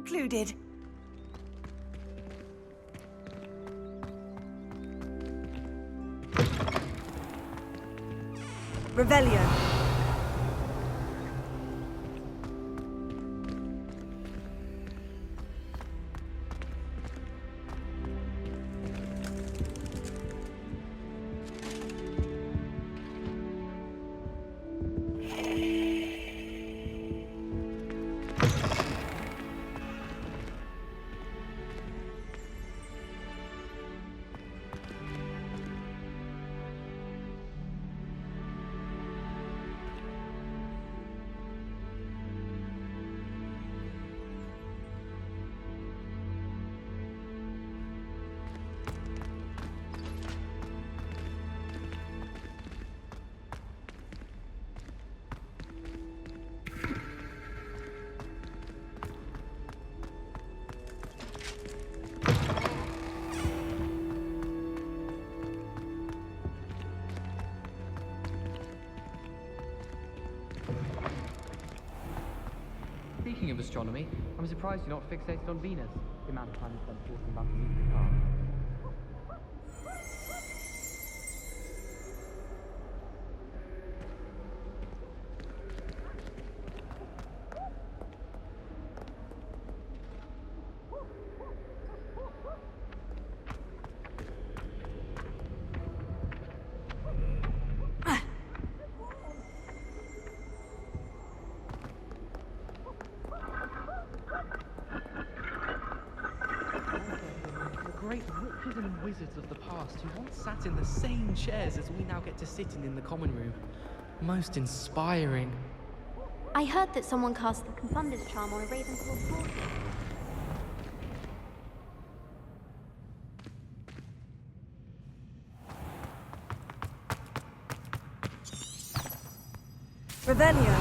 concluded. Revelio. Speaking of astronomy, I'm surprised you're not fixated on Venus. The amount of time you spent talking about the moving car. Great witches and wizards of the past who once sat in the same chairs as we now get to sit in the common room. Most inspiring. I heard that someone cast the Confunder's charm on a Ravenclaw portal. Revelio.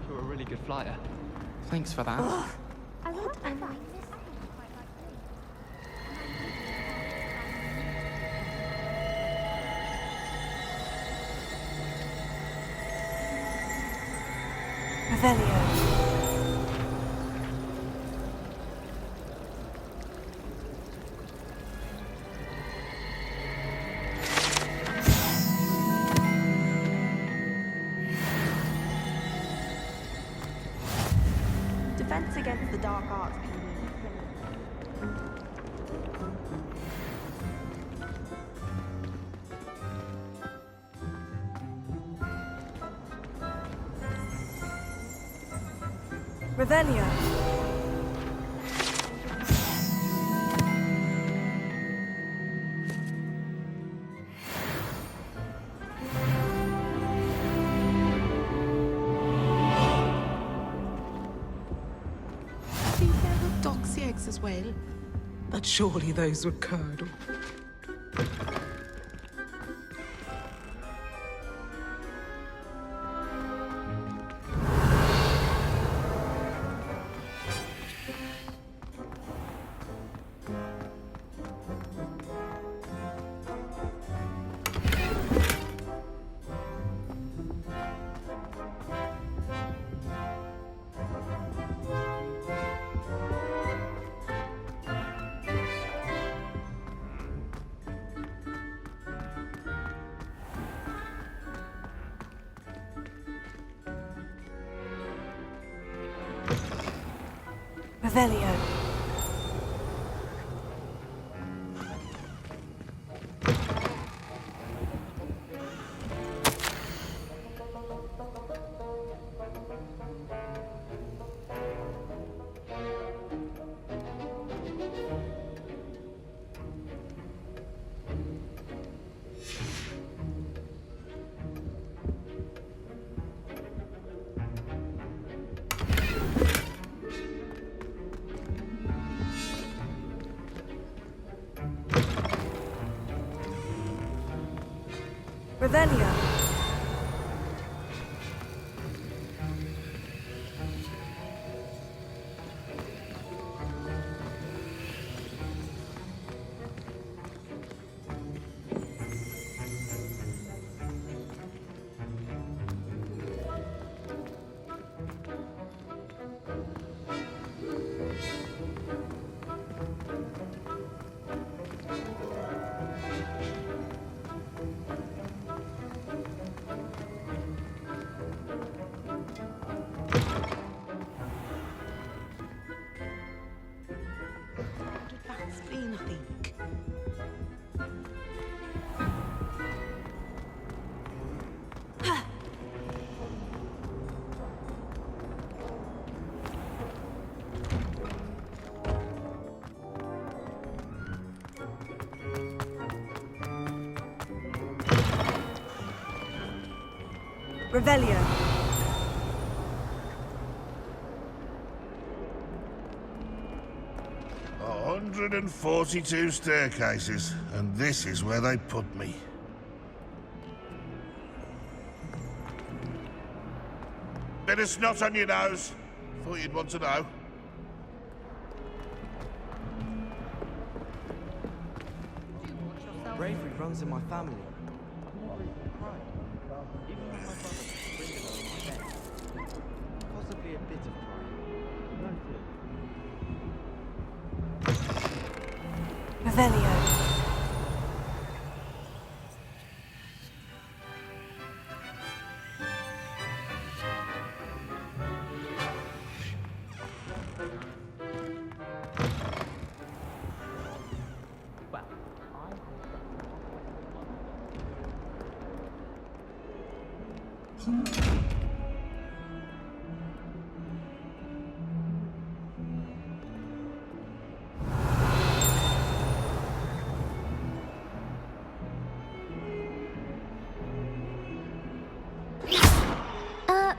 You're a really good flyer. Thanks for that. I want to Revelio. Defense against the dark arts can be Revelio. Doxy eggs as well. But surely those would curdle. Revelio. Revelio. That's been, I think. Revelio. 142 staircases, and this is where they put me. Bit of snot on your nose. Thought you'd want to know. Bravery runs in my family. Possibly a bit of pride. Revelio.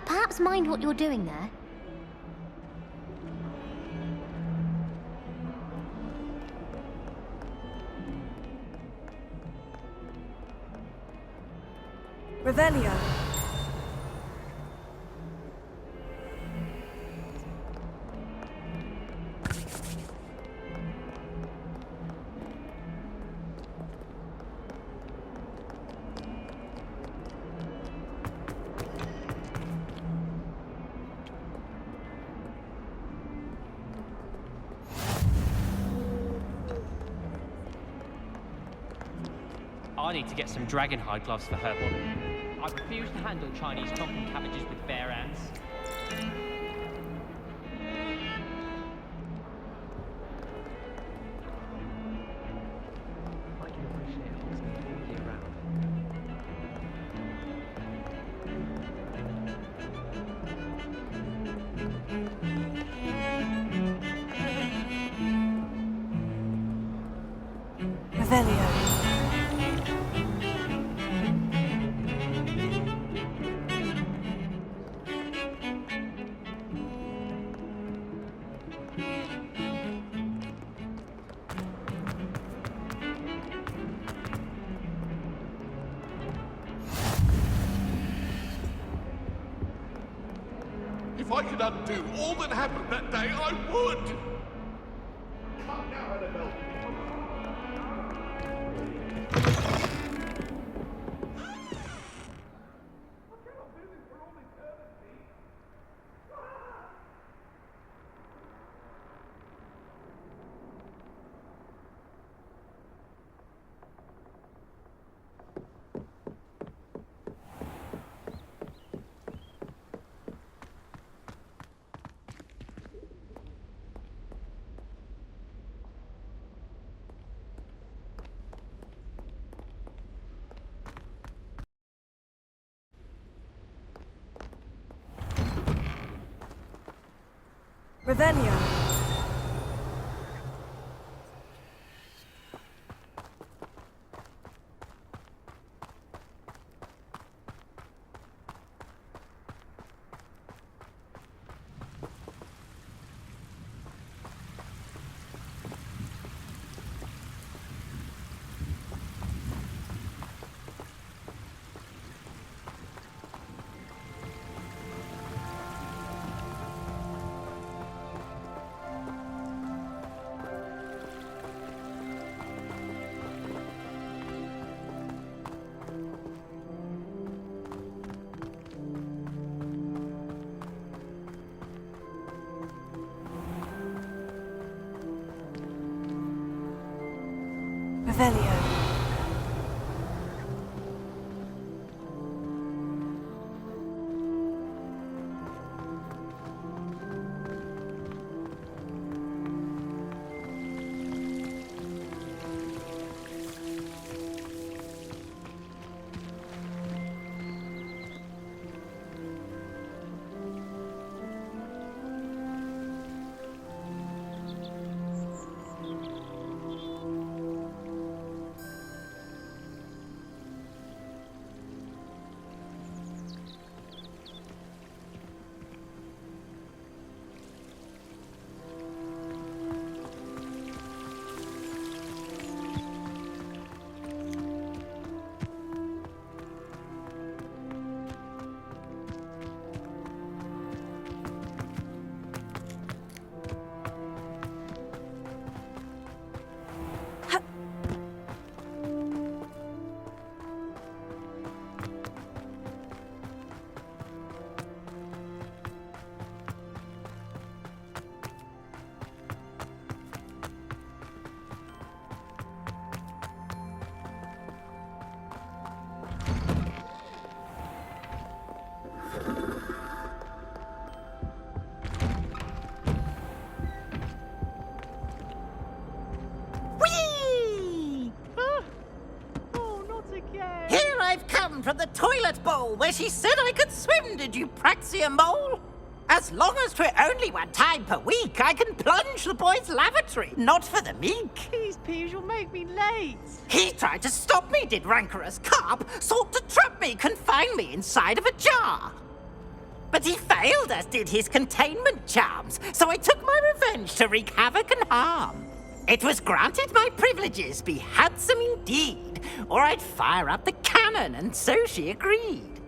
Perhaps mind what you're doing there. Revelio. I need to get some dragonhide gloves for her body. I refuse to handle Chinese chopping cabbages with bare hands. I can appreciate Hogsmeade all year round. Revelio. If I could undo all that happened that day, I would! Come now, Annabelle. Revelio. Revelio. Here I've come from the toilet bowl where she said I could swim, did you praxia mole? As long as 'twere only one time per week, I can plunge the boy's lavatory, not for the meek. Please, Peeves, you'll make me late. He tried to stop me, did rancorous carp, sought to trap me, confine me inside of a jar. But he failed, as did his containment charms, so I took my revenge to wreak havoc and harm. It was granted my privileges be handsome indeed, or I'd fire up the cannon, and so she agreed.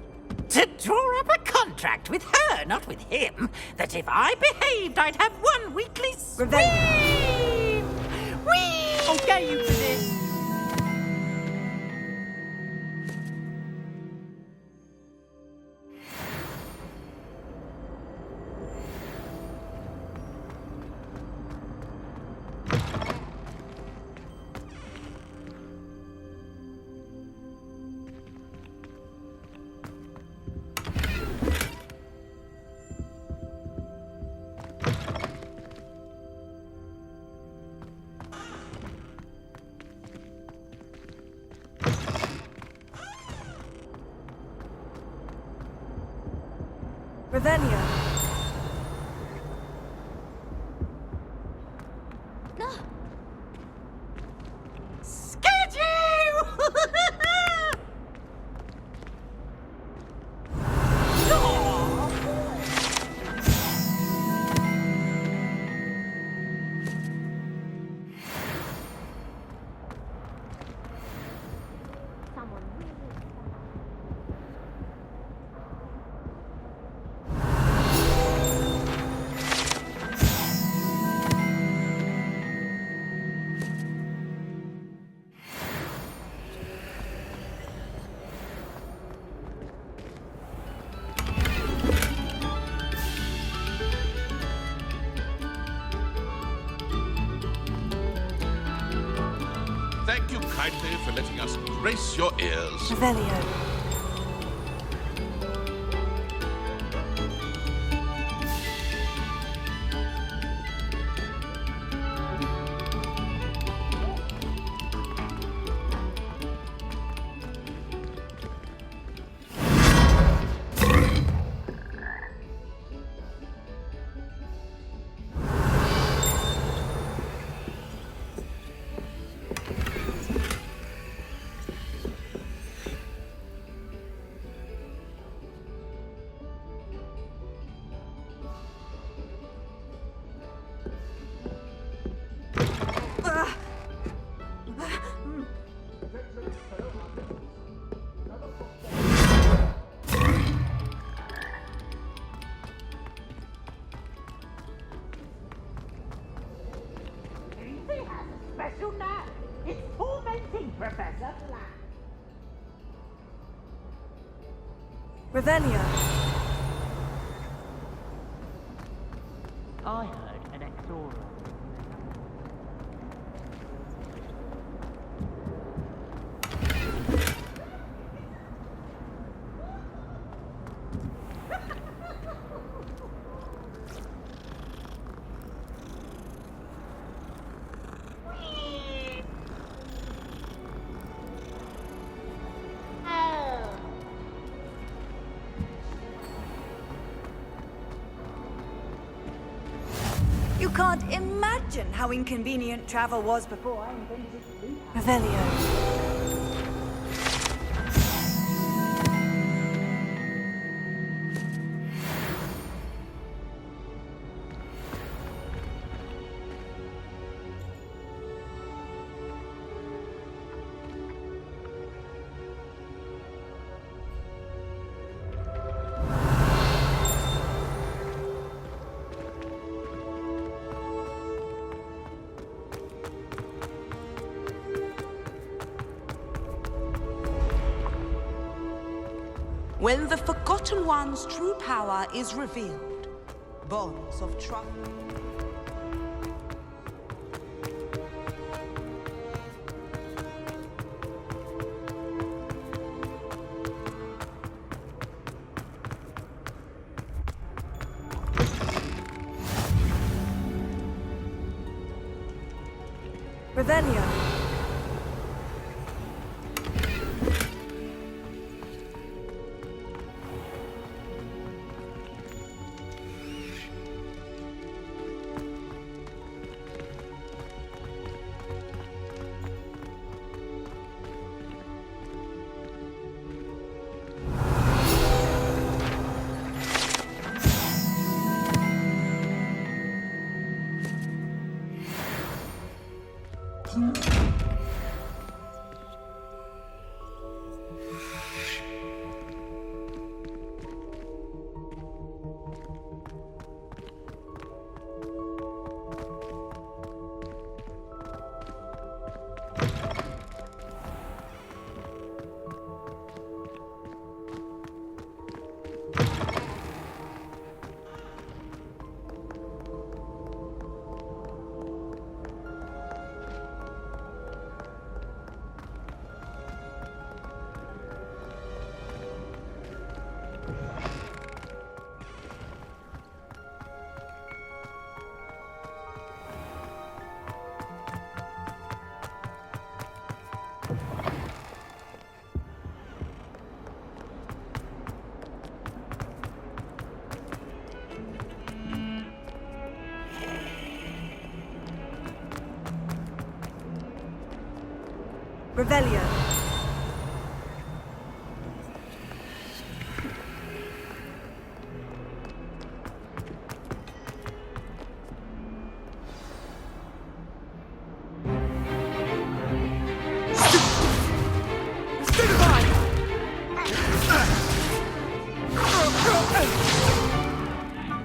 To draw up a contract with her, not with him, that if I behaved, I'd have one weekly swim. Whee! I'll get you for this. Revelio. Scared you! Someone really. Thank you kindly for letting us grace your ears. Revelio. Special nerve. It's tormenting, Professor Black. Revelio. I heard an Exora. can't imagine how inconvenient travel was before I invented Revelio. When the Forgotten One's true power is revealed, bonds of trust. Revelio. Revelio.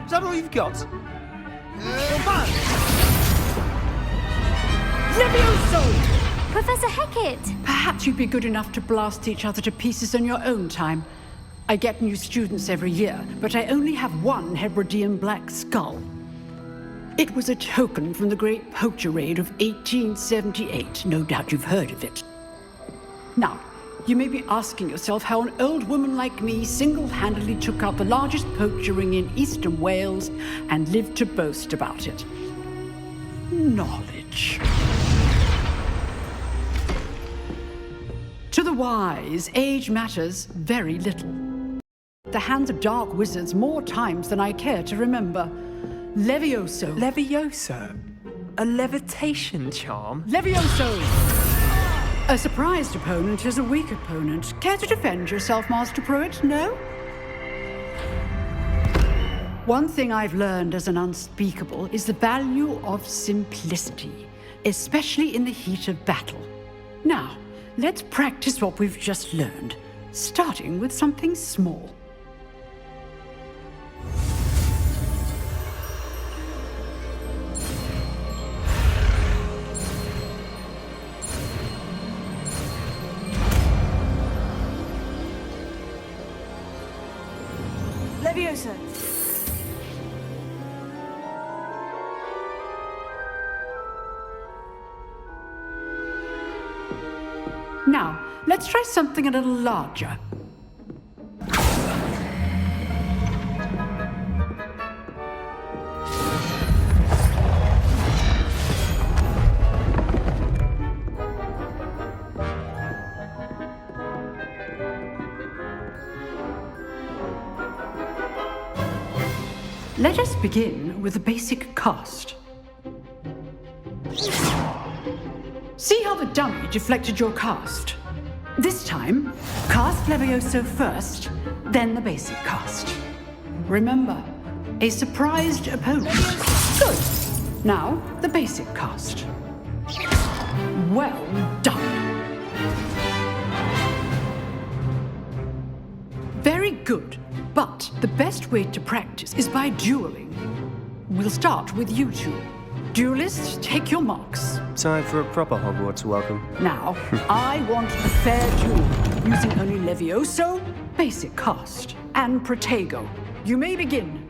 Is that all you've got? Levioso! Professor Hecat! Perhaps you'd be good enough to blast each other to pieces in your own time. I get new students every year, but I only have one Hebridean black skull. It was a token from the Great Poacher Raid of 1878. No doubt you've heard of it. Now, you may be asking yourself how an old woman like me single-handedly took out the largest poacher ring in eastern Wales and lived to boast about it. Knowledge. To the wise, age matters very little. The hands of dark wizards more times than I care to remember. Levioso. Levioso? A levitation charm? Levioso! A surprised opponent is a weak opponent. Care to defend yourself, Master Pruitt? No? One thing I've learned as an unspeakable is the value of simplicity, especially in the heat of battle. Now, let's practice what we've just learned, starting with something small. Leviosa. Now, let's try something a little larger. Let us begin with a basic cast. See how the dummy deflected your cast? This time, cast Levioso first, then the basic cast. Remember, a surprised opponent. Good. Now, the basic cast. Well done. Very good. But the best way to practice is by dueling. We'll start with you two. Duelists, take your marks. Time for a proper Hogwarts welcome. Now, I want a fair duel, using only Levioso, basic cast, and Protego. You may begin.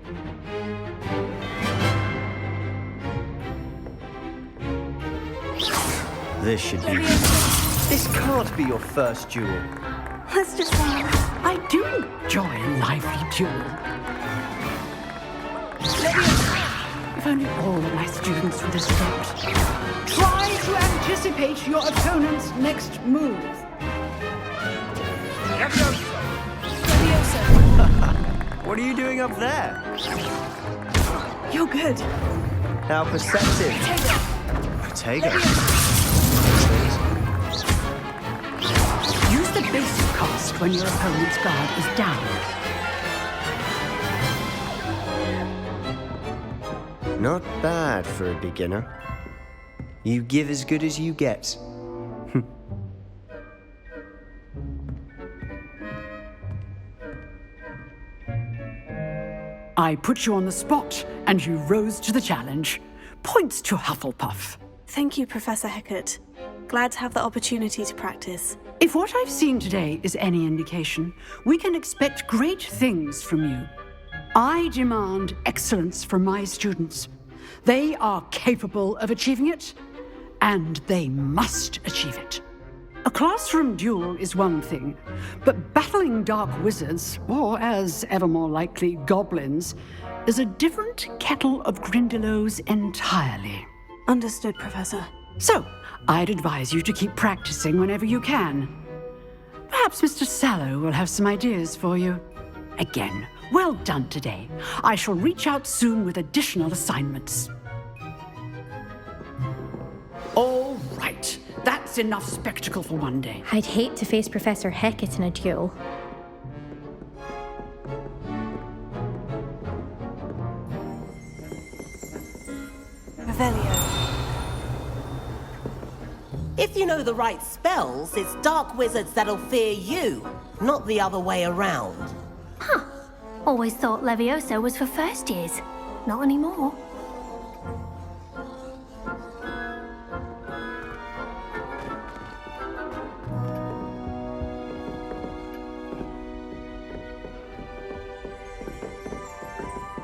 This should be... This can't be your first duel. Let's just I do enjoy a lively duel. If only all of my students would accept. Try to anticipate your opponent's next move. What are you doing up there? You're good. How perceptive. Protego. Use the basic cast when your opponent's guard is down. Not bad for a beginner. You give as good as you get. I put you on the spot, and you rose to the challenge. Points to Hufflepuff. Thank you, Professor Hecat. Glad to have the opportunity to practice. If what I've seen today is any indication, we can expect great things from you. I demand excellence from my students. They are capable of achieving it, and they must achieve it. A classroom duel is one thing, but battling dark wizards, or as ever more likely, goblins, is a different kettle of Grindylows entirely. Understood, Professor. So, I'd advise you to keep practicing whenever you can. Perhaps Mr. Sallow will have some ideas for you. Again, well done today. I shall reach out soon with additional assignments. All right. That's enough spectacle for one day. I'd hate to face Professor Hecat in a duel. Revelio. If you know the right spells, it's dark wizards that'll fear you, not the other way around. Huh. Always thought Levioso was for first years. Not anymore.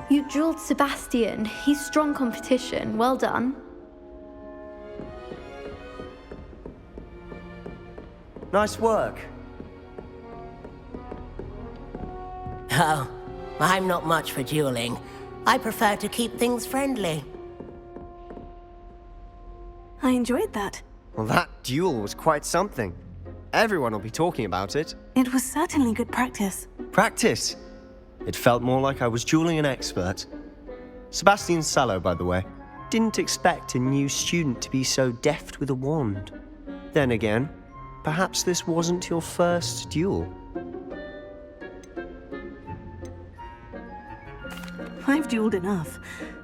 You drilled Sebastian. He's strong competition. Well done. Nice work. Oh, I'm not much for dueling. I prefer to keep things friendly. I enjoyed that. Well, that duel was quite something. Everyone will be talking about it. It was certainly good practice. Practice? It felt more like I was dueling an expert. Sebastian Sallow, by the way. Didn't expect a new student to be so deft with a wand. Then again, perhaps this wasn't your first duel. I've dueled enough.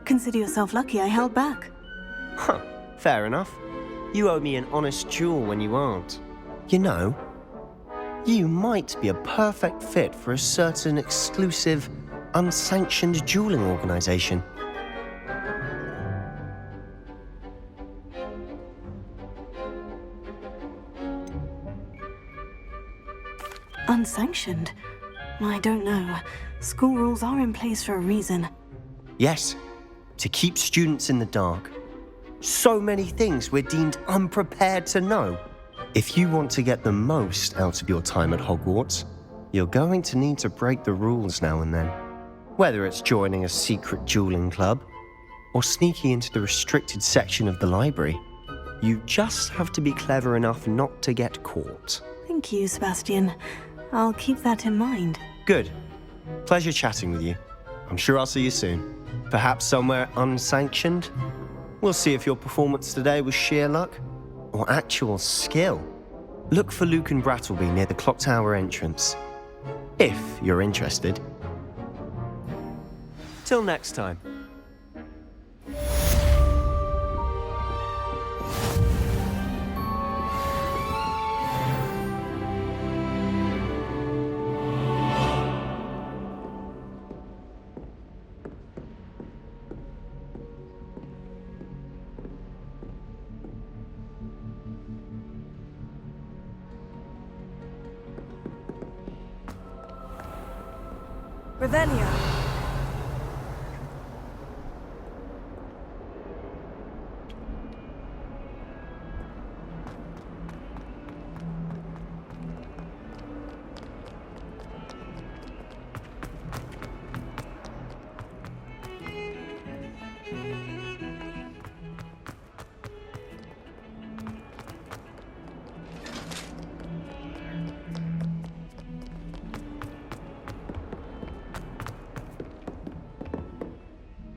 Consider yourself lucky I held back. Huh, fair enough. You owe me an honest duel when you aren't. You know, you might be a perfect fit for a certain exclusive, unsanctioned dueling organization. Unsanctioned? I don't know. School rules are in place for a reason. Yes, to keep students in the dark. So many things we're deemed unprepared to know. If you want to get the most out of your time at Hogwarts, you're going to need to break the rules now and then. Whether it's joining a secret dueling club, or sneaking into the restricted section of the library, you just have to be clever enough not to get caught. Thank you, Sebastian. I'll keep that in mind. Good. Pleasure chatting with you. I'm sure I'll see you soon. Perhaps somewhere unsanctioned? We'll see if your performance today was sheer luck, or actual skill, look for Luke and Brattleby near the clock tower entrance. If you're interested. Till next time. Revelio.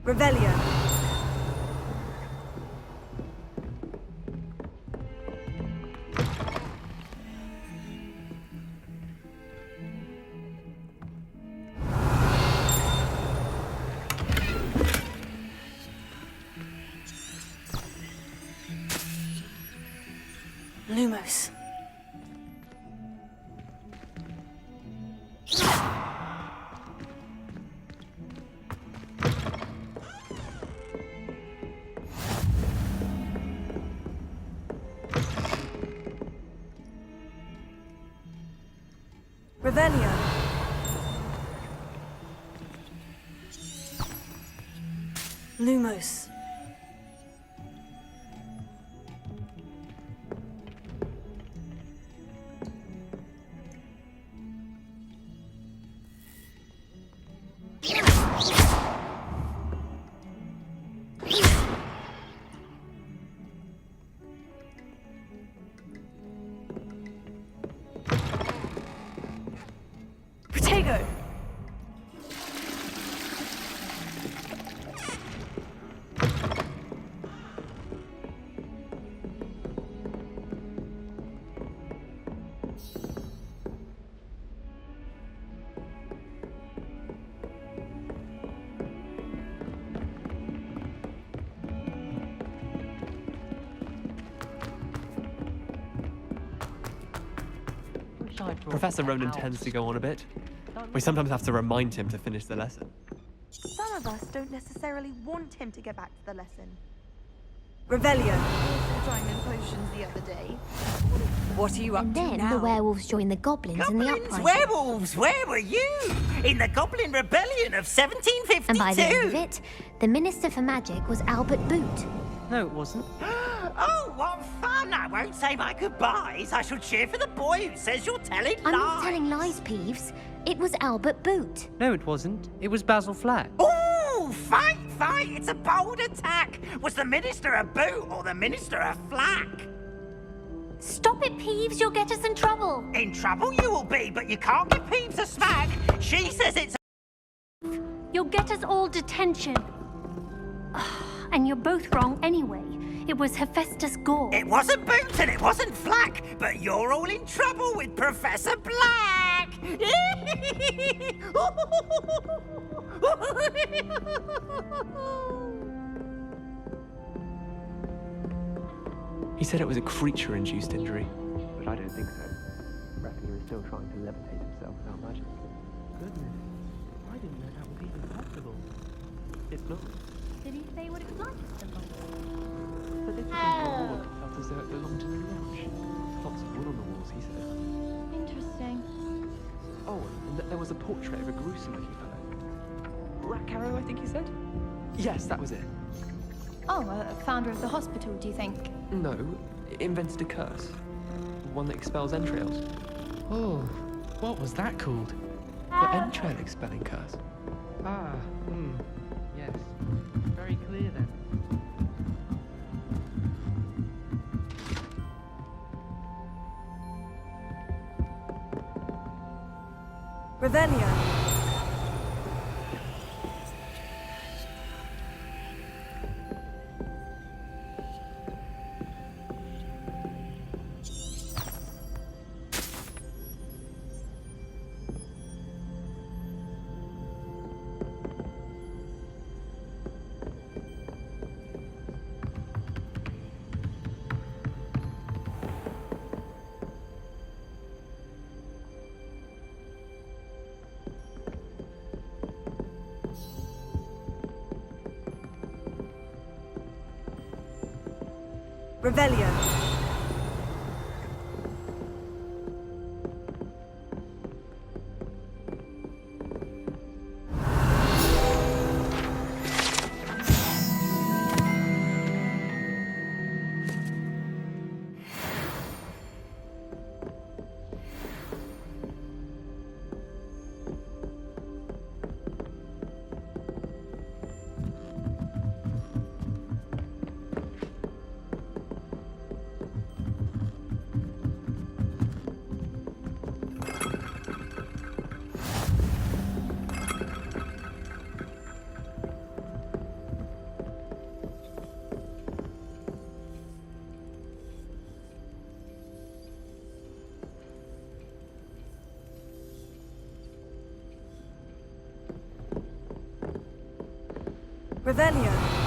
Revelio. Lumos. Revelio. Lumos. Protego. Professor Ronan tends to go on a bit. We sometimes have to remind him to finish the lesson. Some of us don't necessarily want him to get back to the lesson. Revelio. Trying in potions the other day. What are you up And to then now? the werewolves joined the goblins in the Goblins, uprising. werewolves, where were you? In the Goblin Rebellion of 1752. And by the end of it, the Minister for Magic was Albert Boot. No, it wasn't. Oh, what fun! I won't say my goodbyes. I shall cheer for the boy who says you're telling I'm lies. not telling lies, Peeves. It was Albert Boot. No, it wasn't. It was Basil Flack. Ooh, fight, fight! It's a bold attack. Was the Minister a boot or the Minister a flack? Stop it, Peeves. You'll get us in trouble. In trouble you will be, but you can't give Peeves a smack. She says it's You'll get us all detention. And you're both wrong anyway. It was Hephaestus Gore. It wasn't Boot and it wasn't Flack, but you're all in trouble with Professor Black! He said it was a creature-induced injury, but I don't think so. I reckon he was still trying to levitate himself without magic. Goodness, I didn't know that was even possible. It's not. Did he say what it was like at some point? But this wall felt as though it belonged to the lodge. Lots of wood on the walls, he said. Interesting. Oh, and there was a portrait of a gruesome-looking fellow. Rackcarrow, I think he said? Yes, that was it. Oh, founder of the hospital, do you think? No, invented a curse. One that expels entrails. Oh, what was that called? The entrail expelling curse. Ah, yes. Very clear then. Revelio. Revelio. Revelio.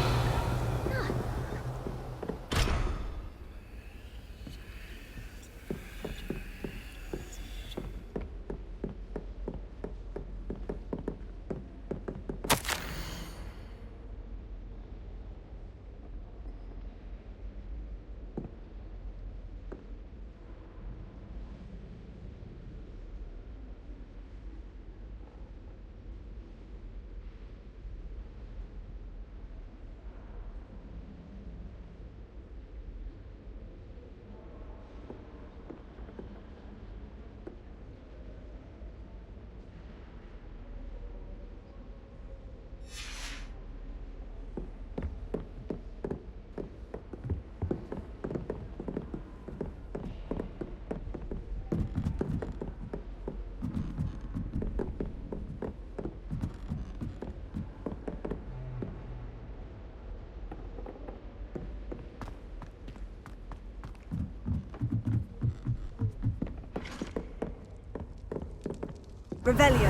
Revelio.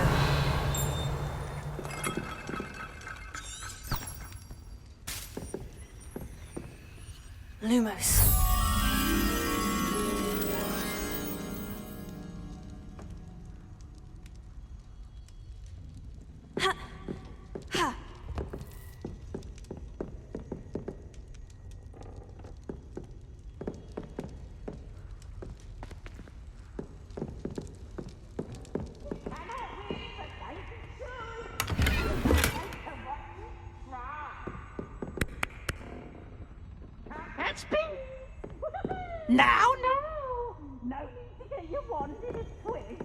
Lumos. Now, no! No need to get your wand in a twist.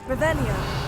Revelio.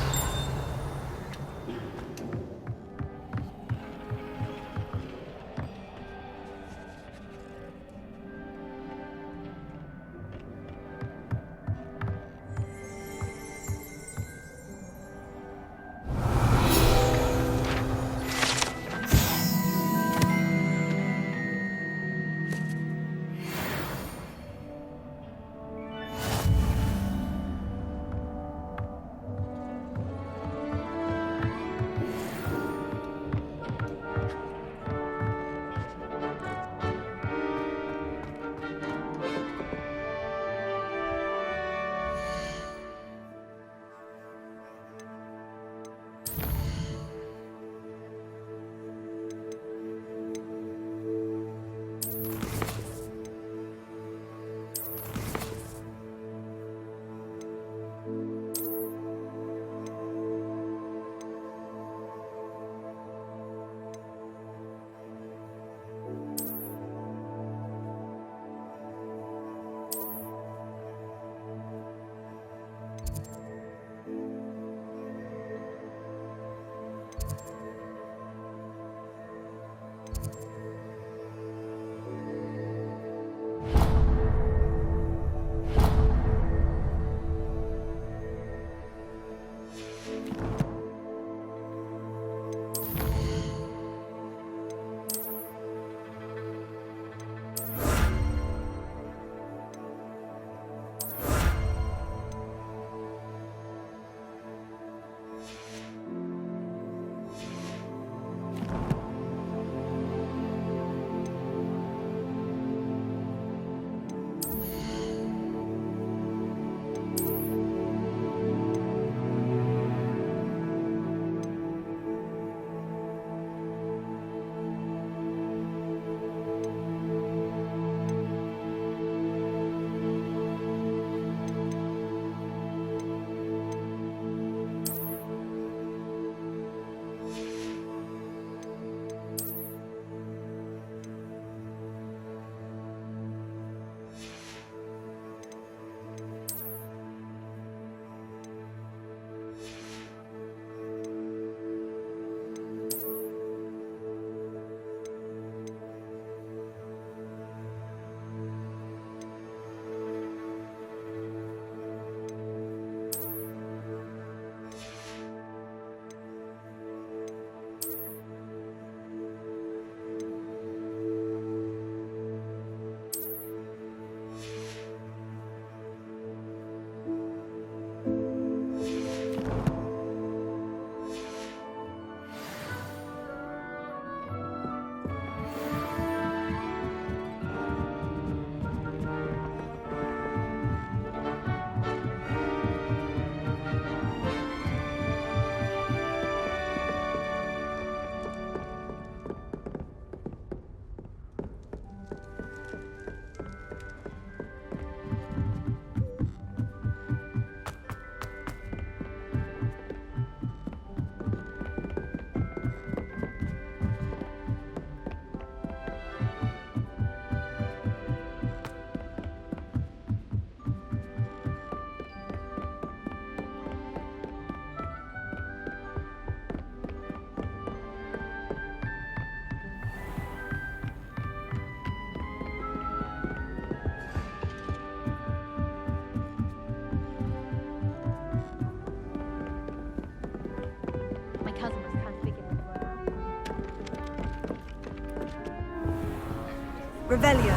Revelio.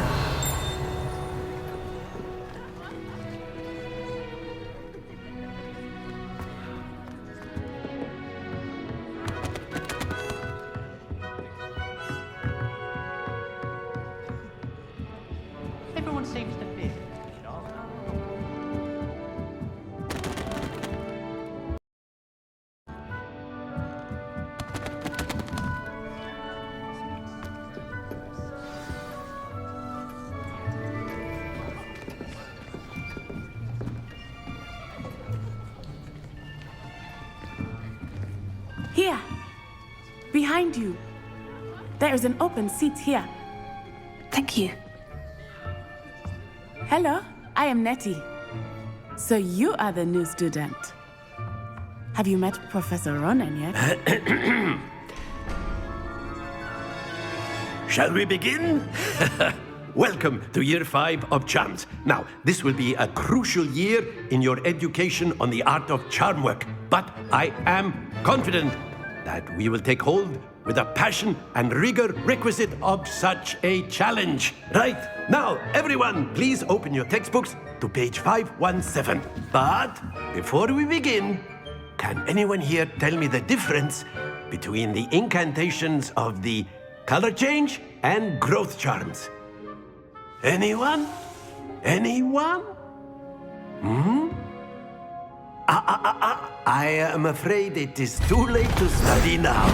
Everyone seems to fear. Here. Behind you. There is an open seat here. Thank you. Hello, I am Nettie. So you are the new student. Have you met Professor Ronan yet? Shall we begin? Welcome to Year 5 of Charms. Now, this will be a crucial year in your education on the art of charm work, but I am confident that we will take hold with a passion and rigor requisite of such a challenge. Right, now, everyone, please open your textbooks to page 517. But before we begin, can anyone here tell me the difference between the incantations of the color change and growth charms? Anyone? Anyone? I am afraid it is too late to study now.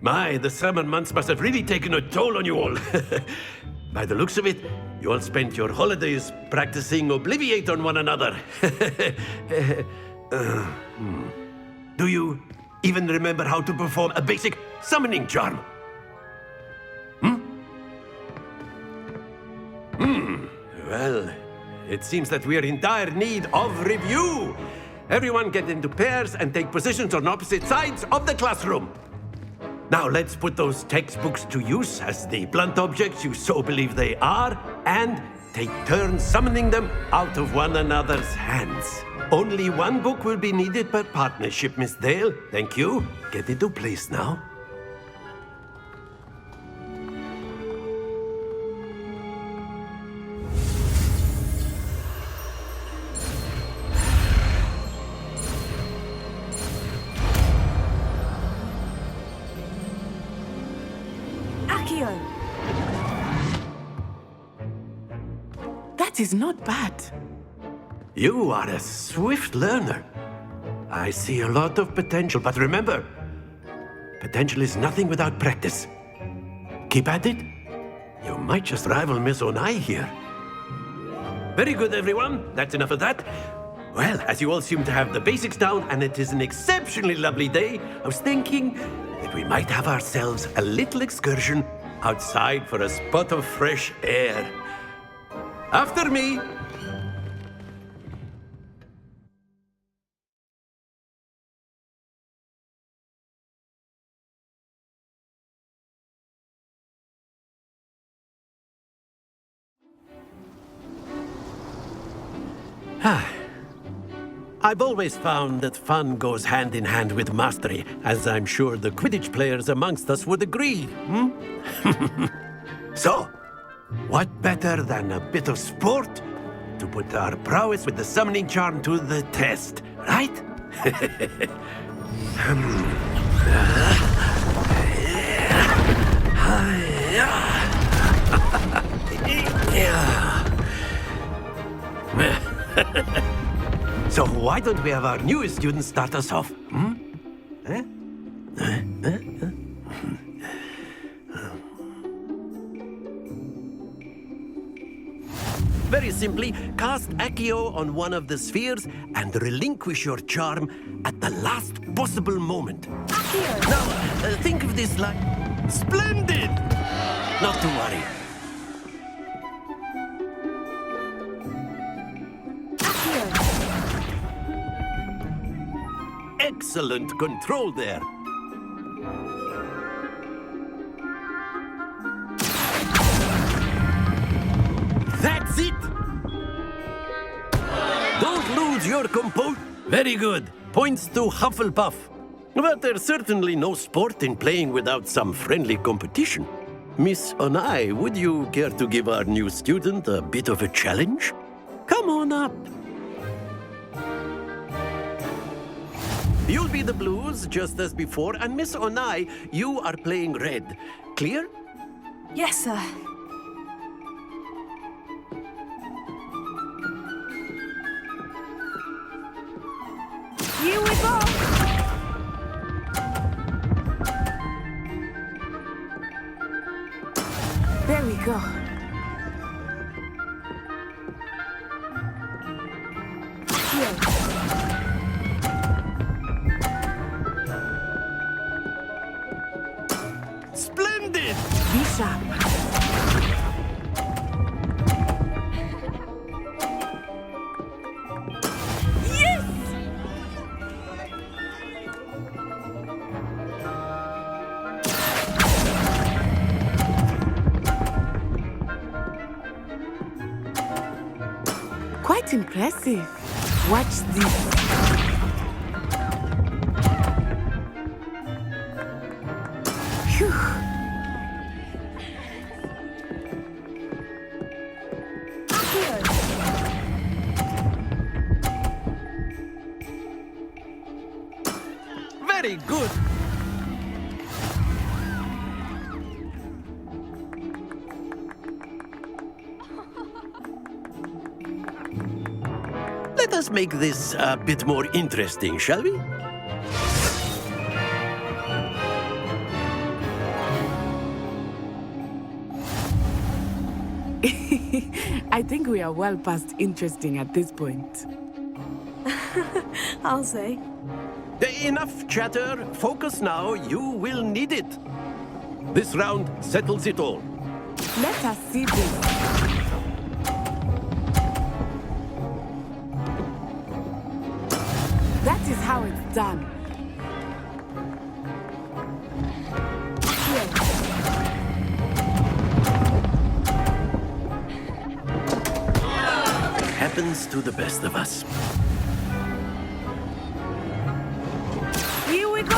My, the summer months must have really taken a toll on you all. By the looks of it, you all spent your holidays practicing Obliviate on one another. Do you even remember how to perform a basic summoning charm? Well, it seems that we are in dire need of review. Everyone get into pairs and take positions on opposite sides of the classroom. Now let's put those textbooks to use as the blunt objects you so believe they are, and take turns summoning them out of one another's hands. Only one book will be needed per partnership, Miss Dale. Thank you. Get into place now. That is not bad. You are a swift learner. I see a lot of potential, but remember, potential is nothing without practice. Keep at it. You might just rival Miss Onai here. Very good, everyone. That's enough of that. Well, as you all seem to have the basics down, and it is an exceptionally lovely day, I was thinking that we might have ourselves a little excursion outside for a spot of fresh air. After me. I've always found that fun goes hand in hand with mastery, as I'm sure the Quidditch players amongst us would agree. So, what better than a bit of sport to put our prowess with the summoning charm to the test, right? So why don't we have our newest student start us off? Very simply, cast Accio on one of the spheres and relinquish your charm at the last possible moment. Accio! Now, think of this like... Splendid! Not to worry. Excellent control there. That's it! Don't lose your composure. Very good. Points to Hufflepuff. But there's certainly no sport in playing without some friendly competition. Miss Onai, would you care to give our new student a bit of a challenge? Come on up. You'll be the blues, just as before, and Miss Onai, you are playing red. Clear? Yes, sir. Here we go! There we go. Splendid! Be sharp. Quite impressive. Watch this. Phew. Very good. Let us make this a bit more interesting, shall we? I think we are well past interesting at this point. I'll say. Enough chatter. Focus now. You will need it. This round settles it all. Let us see this. That is how it's done. Happens to the best of us. Here we go!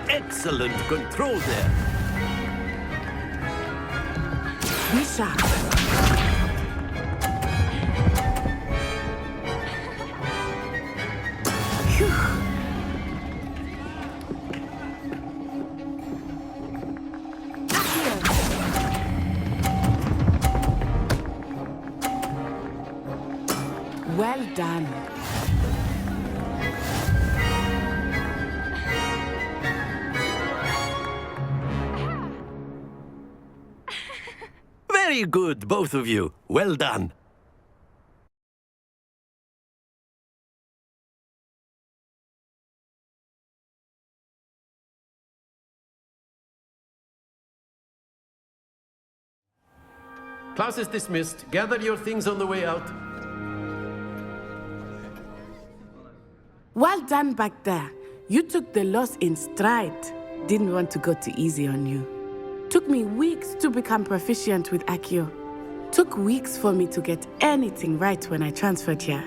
Excellent control there. Be sharp. Phew. Well done. Very good, both of you. Well done. Class is dismissed. Gather your things on the way out. Well done back there. You took the loss in stride. Didn't want to go too easy on you. Took me weeks to become proficient with Accio. Took weeks for me to get anything right when I transferred here.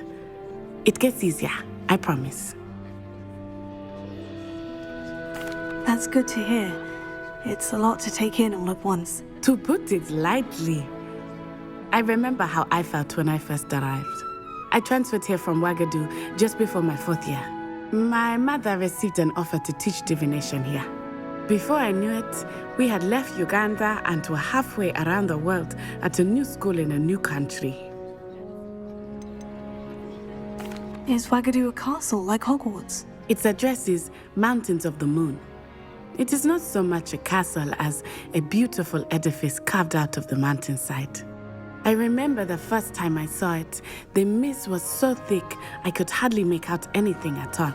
It gets easier, I promise. That's good to hear. It's a lot to take in all at once. To put it lightly, I remember how I felt when I first arrived. I transferred here from Ouagadougou just before my 4th year. My mother received an offer to teach divination here. Before I knew it, we had left Uganda and were halfway around the world at a new school in a new country. Is Ouagadougou a castle like Hogwarts? Its address is Mountains of the Moon. It is not so much a castle as a beautiful edifice carved out of the mountainside. I remember the first time I saw it, the mist was so thick I could hardly make out anything at all.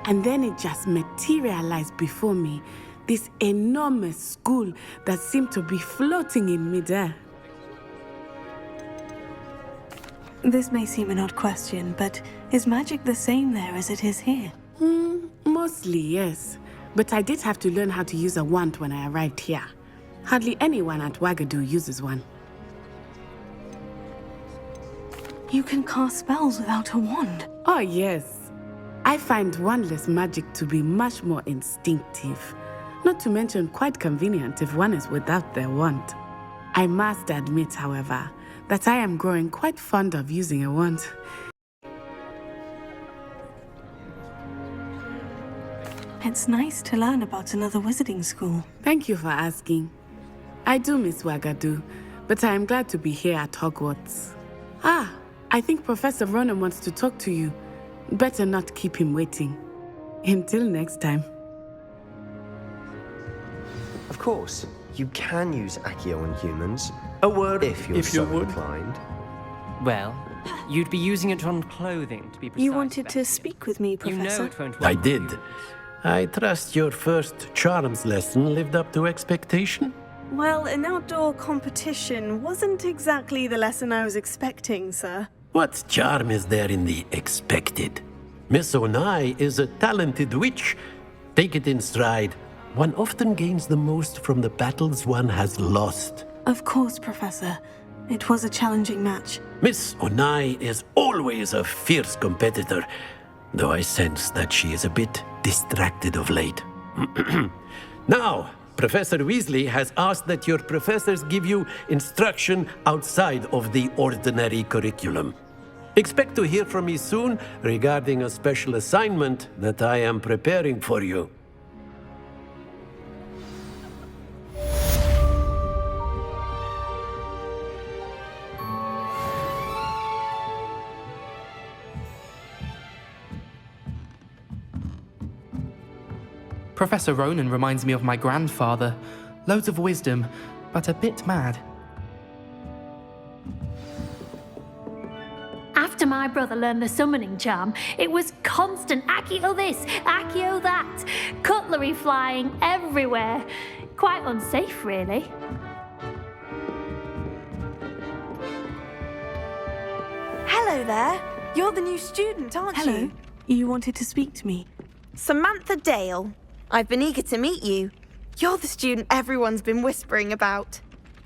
And then it just materialized before me, this enormous school that seemed to be floating in midair. This may seem an odd question, but is magic the same there as it is here? Mostly, yes. but I did have to learn how to use a wand when I arrived here. Hardly anyone at Wagadu uses one. You can cast spells without a wand. Oh, yes. I find wandless magic to be much more instinctive. Not to mention quite convenient if one is without their wand. I must admit, however, that I am growing quite fond of using a wand. It's nice to learn about another wizarding school. Thank you for asking. I do miss Wagadu, but I am glad to be here at Hogwarts. Ah, I think Professor Ronan wants to talk to you. Better not keep him waiting. Until next time. Of course, you can use Accio on humans. A word if you're so inclined. Well, you'd be using it on clothing, to be precise. You wanted to speak with me, Professor? You know it won't work. I did. I trust your first charms lesson lived up to expectation? Well, an outdoor competition wasn't exactly the lesson I was expecting, sir. What charm is there in the expected? Miss Onai is a talented witch. Take it in stride. One often gains the most from the battles one has lost. Of course, Professor. It was a challenging match. Miss Onai is always a fierce competitor, though I sense that she is a bit distracted of late. Now, Professor Weasley has asked that your professors give you instruction outside of the ordinary curriculum. Expect to hear from me soon regarding a special assignment that I am preparing for you. Professor Ronan reminds me of my grandfather. Loads of wisdom, but a bit mad. After my brother learned the summoning charm, it was constant Accio this, Accio that, cutlery flying everywhere. Quite unsafe, really. Hello there. You're the new student, aren't Hello. you? You wanted to speak to me. Samantha Dale. I've been eager to meet you. You're the student everyone's been whispering about.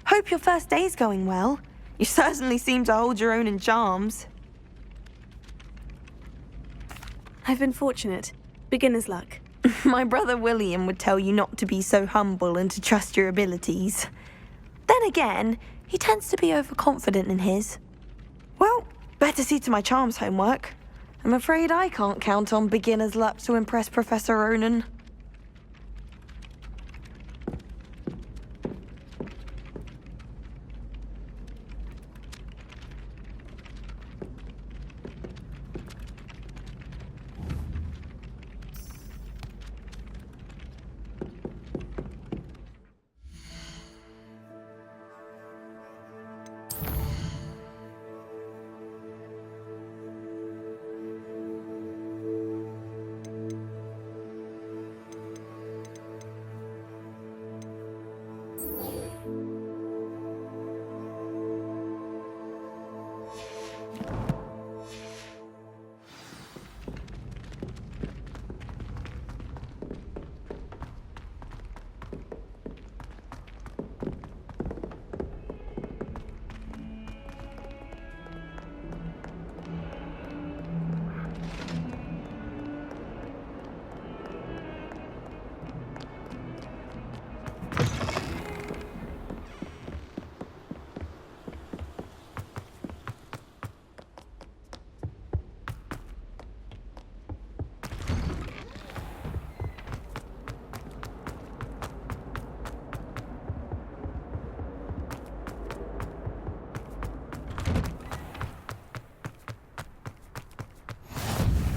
Hope your first day's going well. You certainly seem to hold your own in charms. I've been fortunate. Beginner's luck. My brother William would tell you not to be so humble and to trust your abilities. Then again, he tends to be overconfident in his. Well, better see to my charms homework. I'm afraid I can't count on beginner's luck to impress Professor Ronan.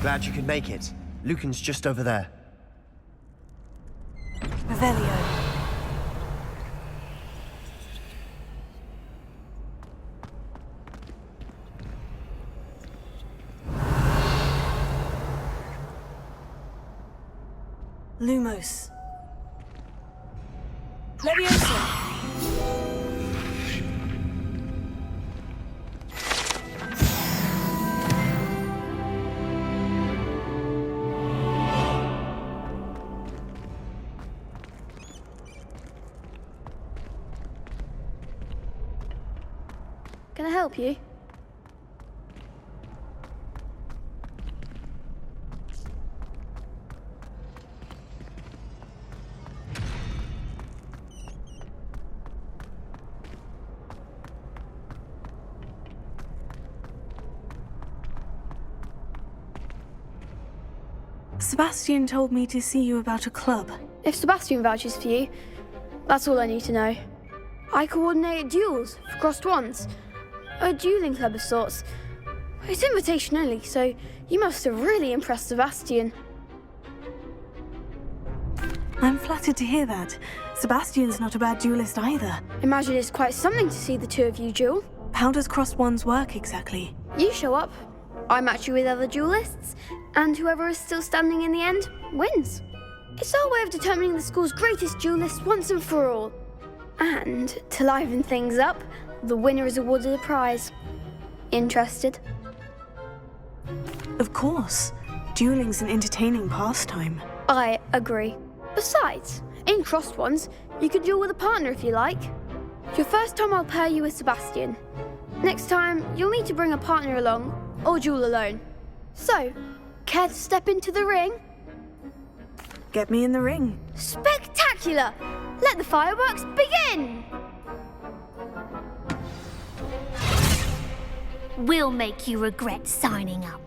Glad you could make it. Lucan's just over there. Revelio. Lumos. Leviosa. Can I help you? Sebastian told me to see you about a club. If Sebastian vouches for you, that's all I need to know. I coordinate duels for crossed wands. A dueling club of sorts. It's invitation only, so you must have really impressed Sebastian. I'm flattered to hear that. Sebastian's not a bad duelist either. Imagine it's quite something to see the two of you duel. How does crossed wands work exactly? You show up, I match you with other duelists, and whoever is still standing in the end wins. It's our way of determining the school's greatest duelist once and for all. And to liven things up, the winner is awarded a prize. Interested? Of course. Dueling's an entertaining pastime. I agree. Besides, in crossed ones, you could duel with a partner if you like. Your first time I'll pair you with Sebastian. Next time, you'll need to bring a partner along, or duel alone. So, care to step into the ring? Get me in the ring. Spectacular! Let the fireworks begin! We'll make you regret signing up.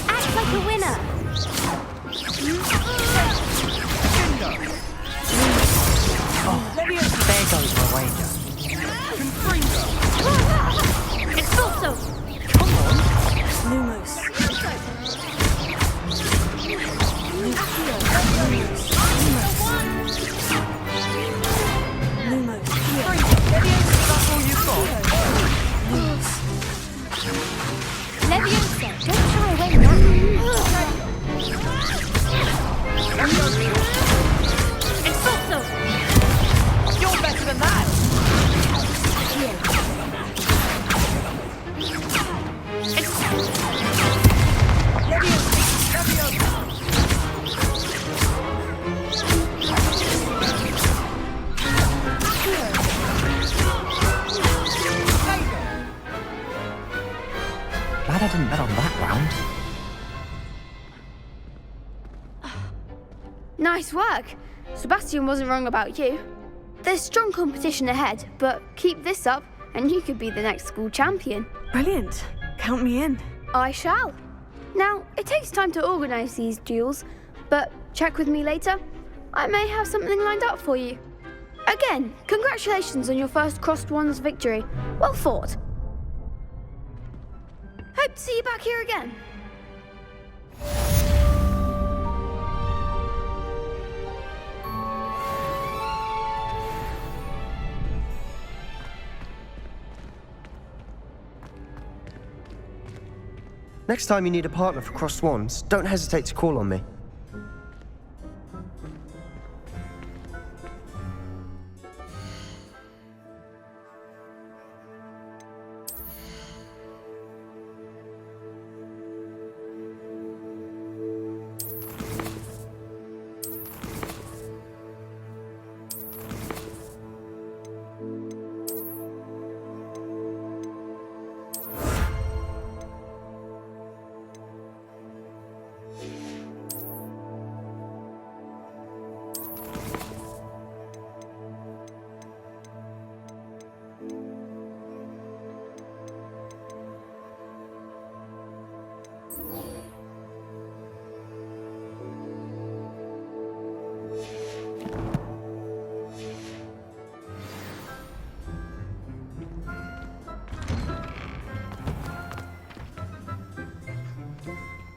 Act like a winner! There goes my wager. Expulso! Come on. Lumos. Lumos. That's all you've got? Leviosa, don't shy away now. Expulso! You're better than that! Glad I didn't bet on that round. Nice work. Sebastian wasn't wrong about you. There's strong competition ahead, but keep this up and you could be the next school champion. Brilliant. Count me in. I shall. Now, it takes time to organise these duels, but check with me later. I may have something lined up for you. Again, congratulations on your first crossed wands victory. Well fought. Hope to see you back here again. Next time you need a partner for crossed wands, don't hesitate to call on me.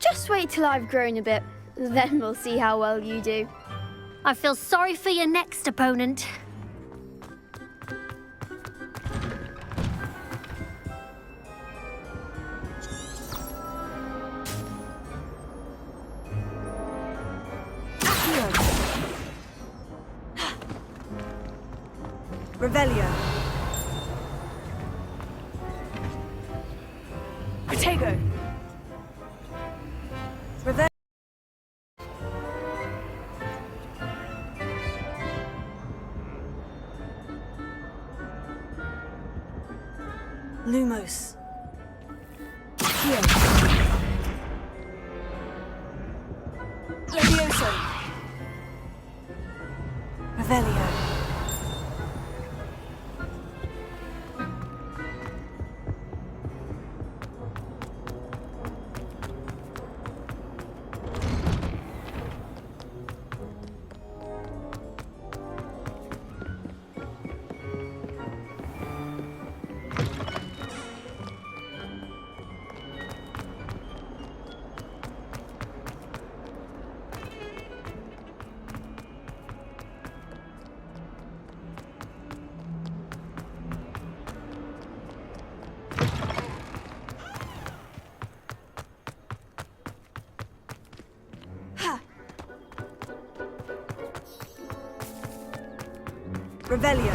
Just wait till I've grown a bit, then we'll see how well you do. I feel sorry for your next opponent. Revelio. Protego. Revelio. Lumos. Here. Levioso. Revelio. Revelio.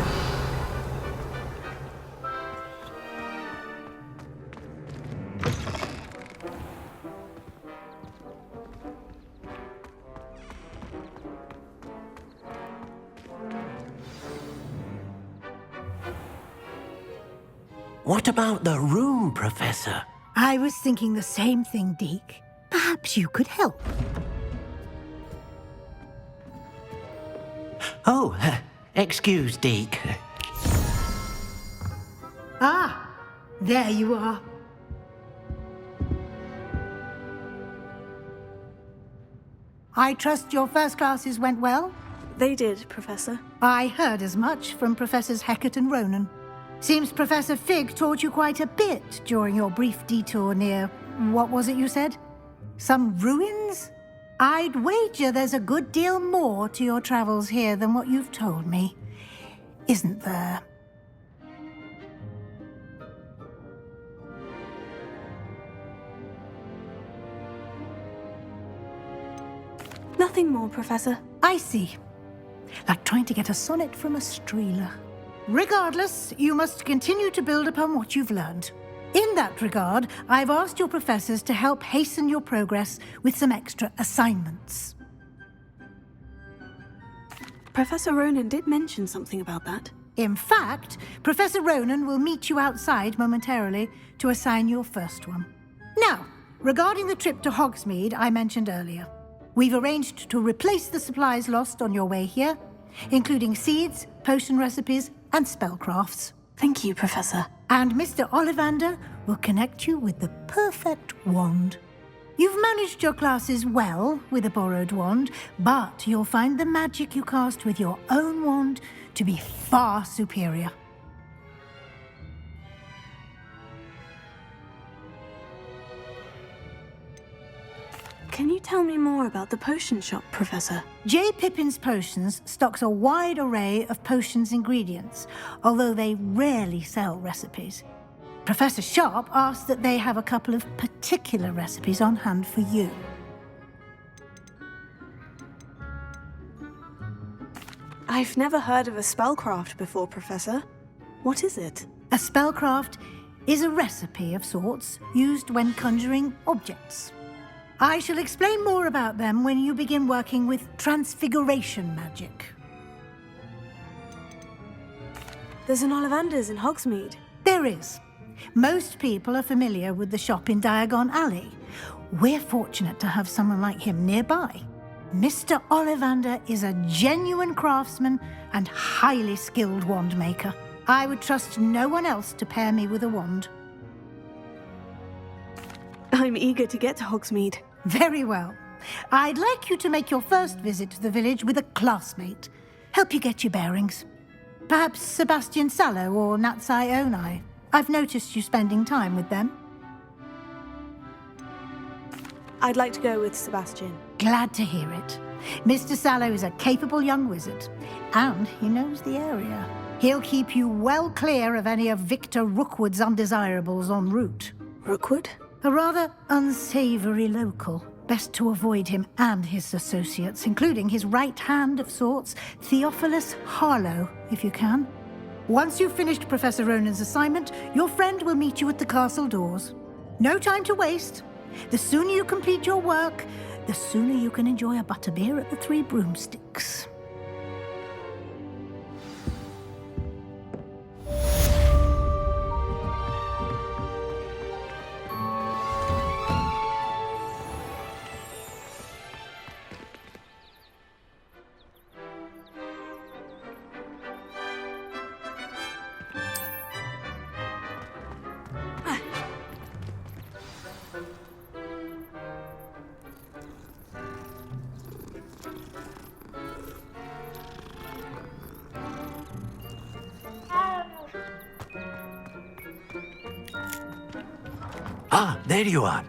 What about the room, Professor? I was thinking the same thing, Deke. Perhaps you could help. Oh, excuse, Deke. Ah, there you are. I trust your first classes went well? They did, Professor. I heard as much from Professors Hecat and Ronan. Seems Professor Fig taught you quite a bit during your brief detour near... what was it you said? Some ruins? I'd wager there's a good deal more to your travels here than what you've told me. Isn't there? Nothing more, Professor. I see. Like trying to get a sonnet from a streeler. Regardless, you must continue to build upon what you've learned. In that regard, I've asked your professors to help hasten your progress with some extra assignments. Professor Ronan did mention something about that. In fact, Professor Ronan will meet you outside momentarily to assign your first one. Now, regarding the trip to Hogsmeade I mentioned earlier, we've arranged to replace the supplies lost on your way here, including seeds, potion recipes, and spellcrafts. Thank you, Professor. And Mr. Ollivander will connect you with the perfect wand. You've managed your classes well with a borrowed wand, but you'll find the magic you cast with your own wand to be far superior. Can you tell me more about the potion shop, Professor? J. Pippin's Potions stocks a wide array of potions ingredients, although they rarely sell recipes. Professor Sharp asked that they have a couple of particular recipes on hand for you. I've never heard of a spellcraft before, Professor. What is it? A spellcraft is a recipe of sorts used when conjuring objects. I shall explain more about them when you begin working with transfiguration magic. There's an Ollivander's in Hogsmeade. There is. Most people are familiar with the shop in Diagon Alley. We're fortunate to have someone like him nearby. Mr. Ollivander is a genuine craftsman and highly skilled wand maker. I would trust no one else to pair me with a wand. I'm eager to get to Hogsmeade. Very well. I'd like you to make your first visit to the village with a classmate. Help you get your bearings. Perhaps Sebastian Sallow or Natsai Onai. I've noticed you spending time with them. I'd like to go with Sebastian. Glad to hear it. Mr. Sallow is a capable young wizard, and he knows the area. He'll keep you well clear of any of Victor Rookwood's undesirables en route. Rookwood? A rather unsavory local. Best to avoid him and his associates, including his right hand of sorts, Theophilus Harlow, if you can. Once you've finished Professor Ronan's assignment, your friend will meet you at the castle doors. No time to waste. The sooner you complete your work, the sooner you can enjoy a butterbeer at the Three Broomsticks. Ah, there you are.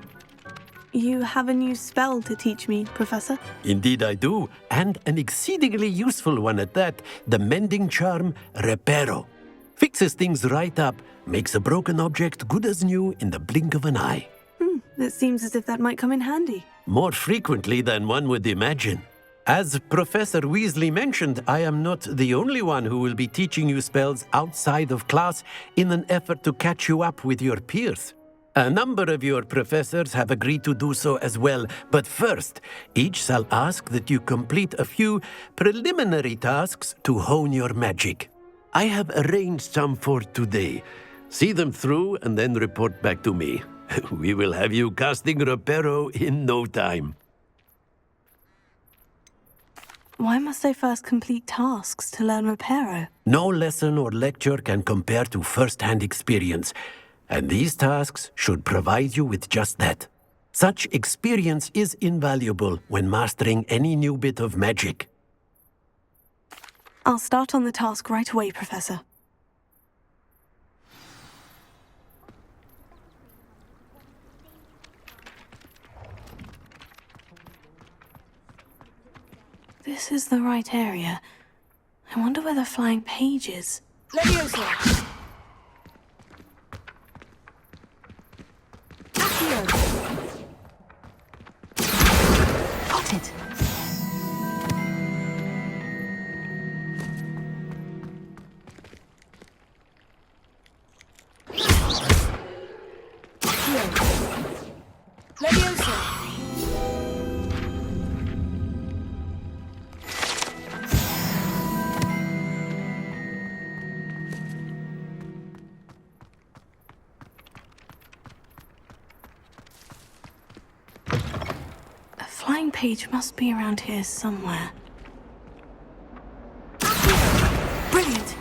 You have a new spell to teach me, Professor? Indeed I do, and an exceedingly useful one at that. The mending charm, Reparo. Fixes things right up, makes a broken object good as new in the blink of an eye. It seems as if that might come in handy. More frequently than one would imagine. As Professor Weasley mentioned, I am not the only one who will be teaching you spells outside of class in an effort to catch you up with your peers. A number of your professors have agreed to do so as well, but first, each shall ask that you complete a few preliminary tasks to hone your magic. I have arranged some for today. See them through and then report back to me. We will have you casting Reparo in no time. Why must I first complete tasks to learn Reparo? No lesson or lecture can compare to first-hand experience. And these tasks should provide you with just that. Such experience is invaluable when mastering any new bit of magic. I'll start on the task right away, Professor. This is the right area. I wonder where the flying page is. Leviosa! Got it. Leviosa! Flying page must be around here somewhere. Brilliant!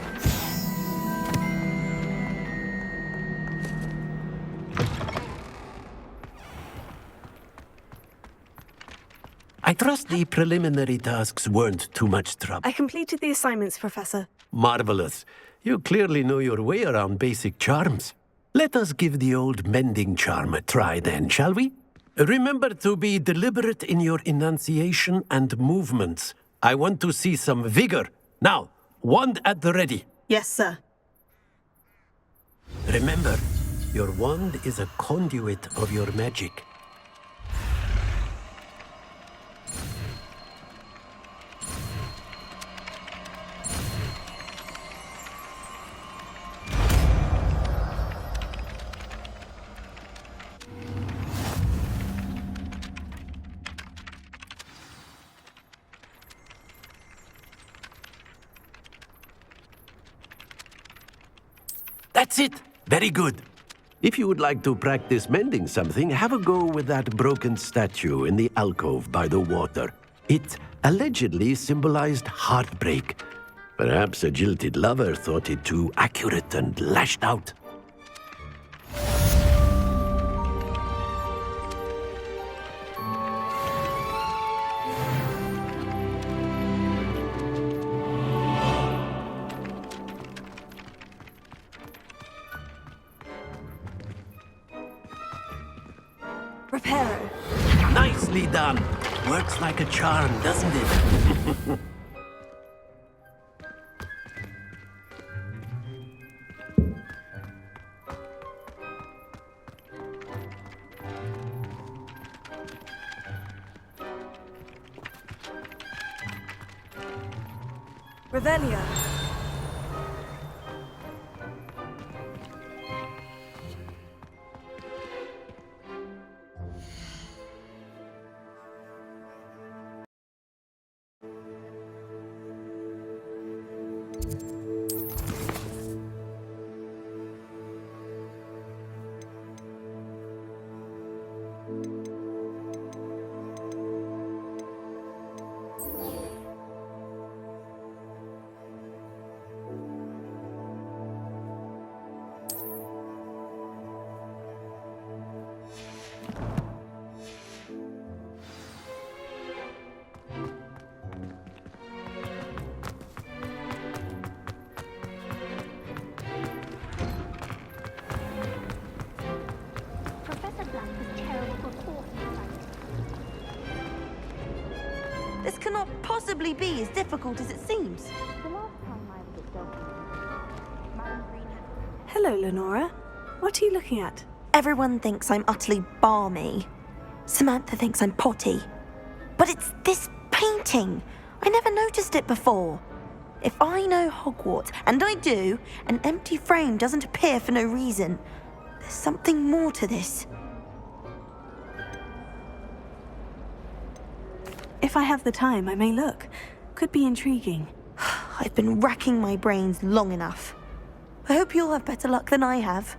I trust the preliminary tasks weren't too much trouble. I completed the assignments, Professor. Marvelous. You clearly know your way around basic charms. Let us give the old mending charm a try then, shall we? Remember to be deliberate in your enunciation and movements. I want to see some vigor. Now, wand at the ready. Yes, sir. Remember, your wand is a conduit of your magic. That's it! Very good. If you would like to practice mending something, have a go with that broken statue in the alcove by the water. It allegedly symbolized heartbreak. Perhaps a jilted lover thought it too accurate and lashed out. Reparo. Nicely done. Works like a charm, doesn't it? Revelio. Professor Black was terrible for awful. This cannot possibly be as difficult as it seems. The last time I was at Dogwood, Madam Green had... Hello, Lenora. What are you looking at? Everyone thinks I'm utterly balmy. Samantha thinks I'm potty. But it's this painting. I never noticed it before. If I know Hogwarts, and I do, an empty frame doesn't appear for no reason. There's something more to this. If I have the time, I may look. Could be intriguing. I've been racking my brains long enough. I hope you'll have better luck than I have.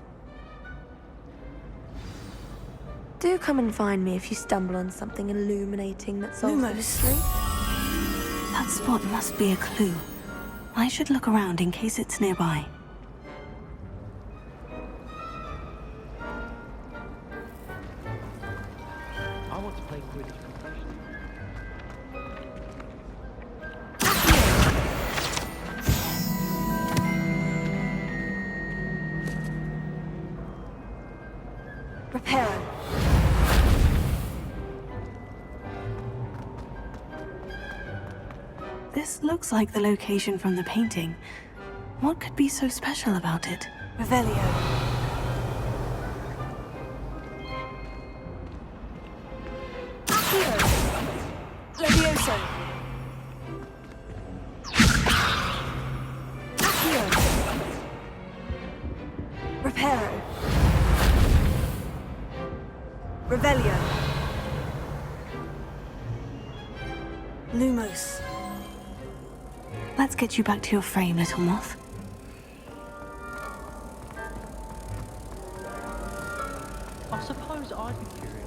Do come and find me if you stumble on something illuminating that solves the mystery. That spot must be a clue. I should look around in case it's nearby. I want to play Quidditch professionally. Reparo. This looks like the location from the painting. What could be so special about it? Revelio. Accio. Levioso. Accio. Reparo. Revelio. Lumos. Let's get you back to your frame, little moth. I suppose I'd be curious.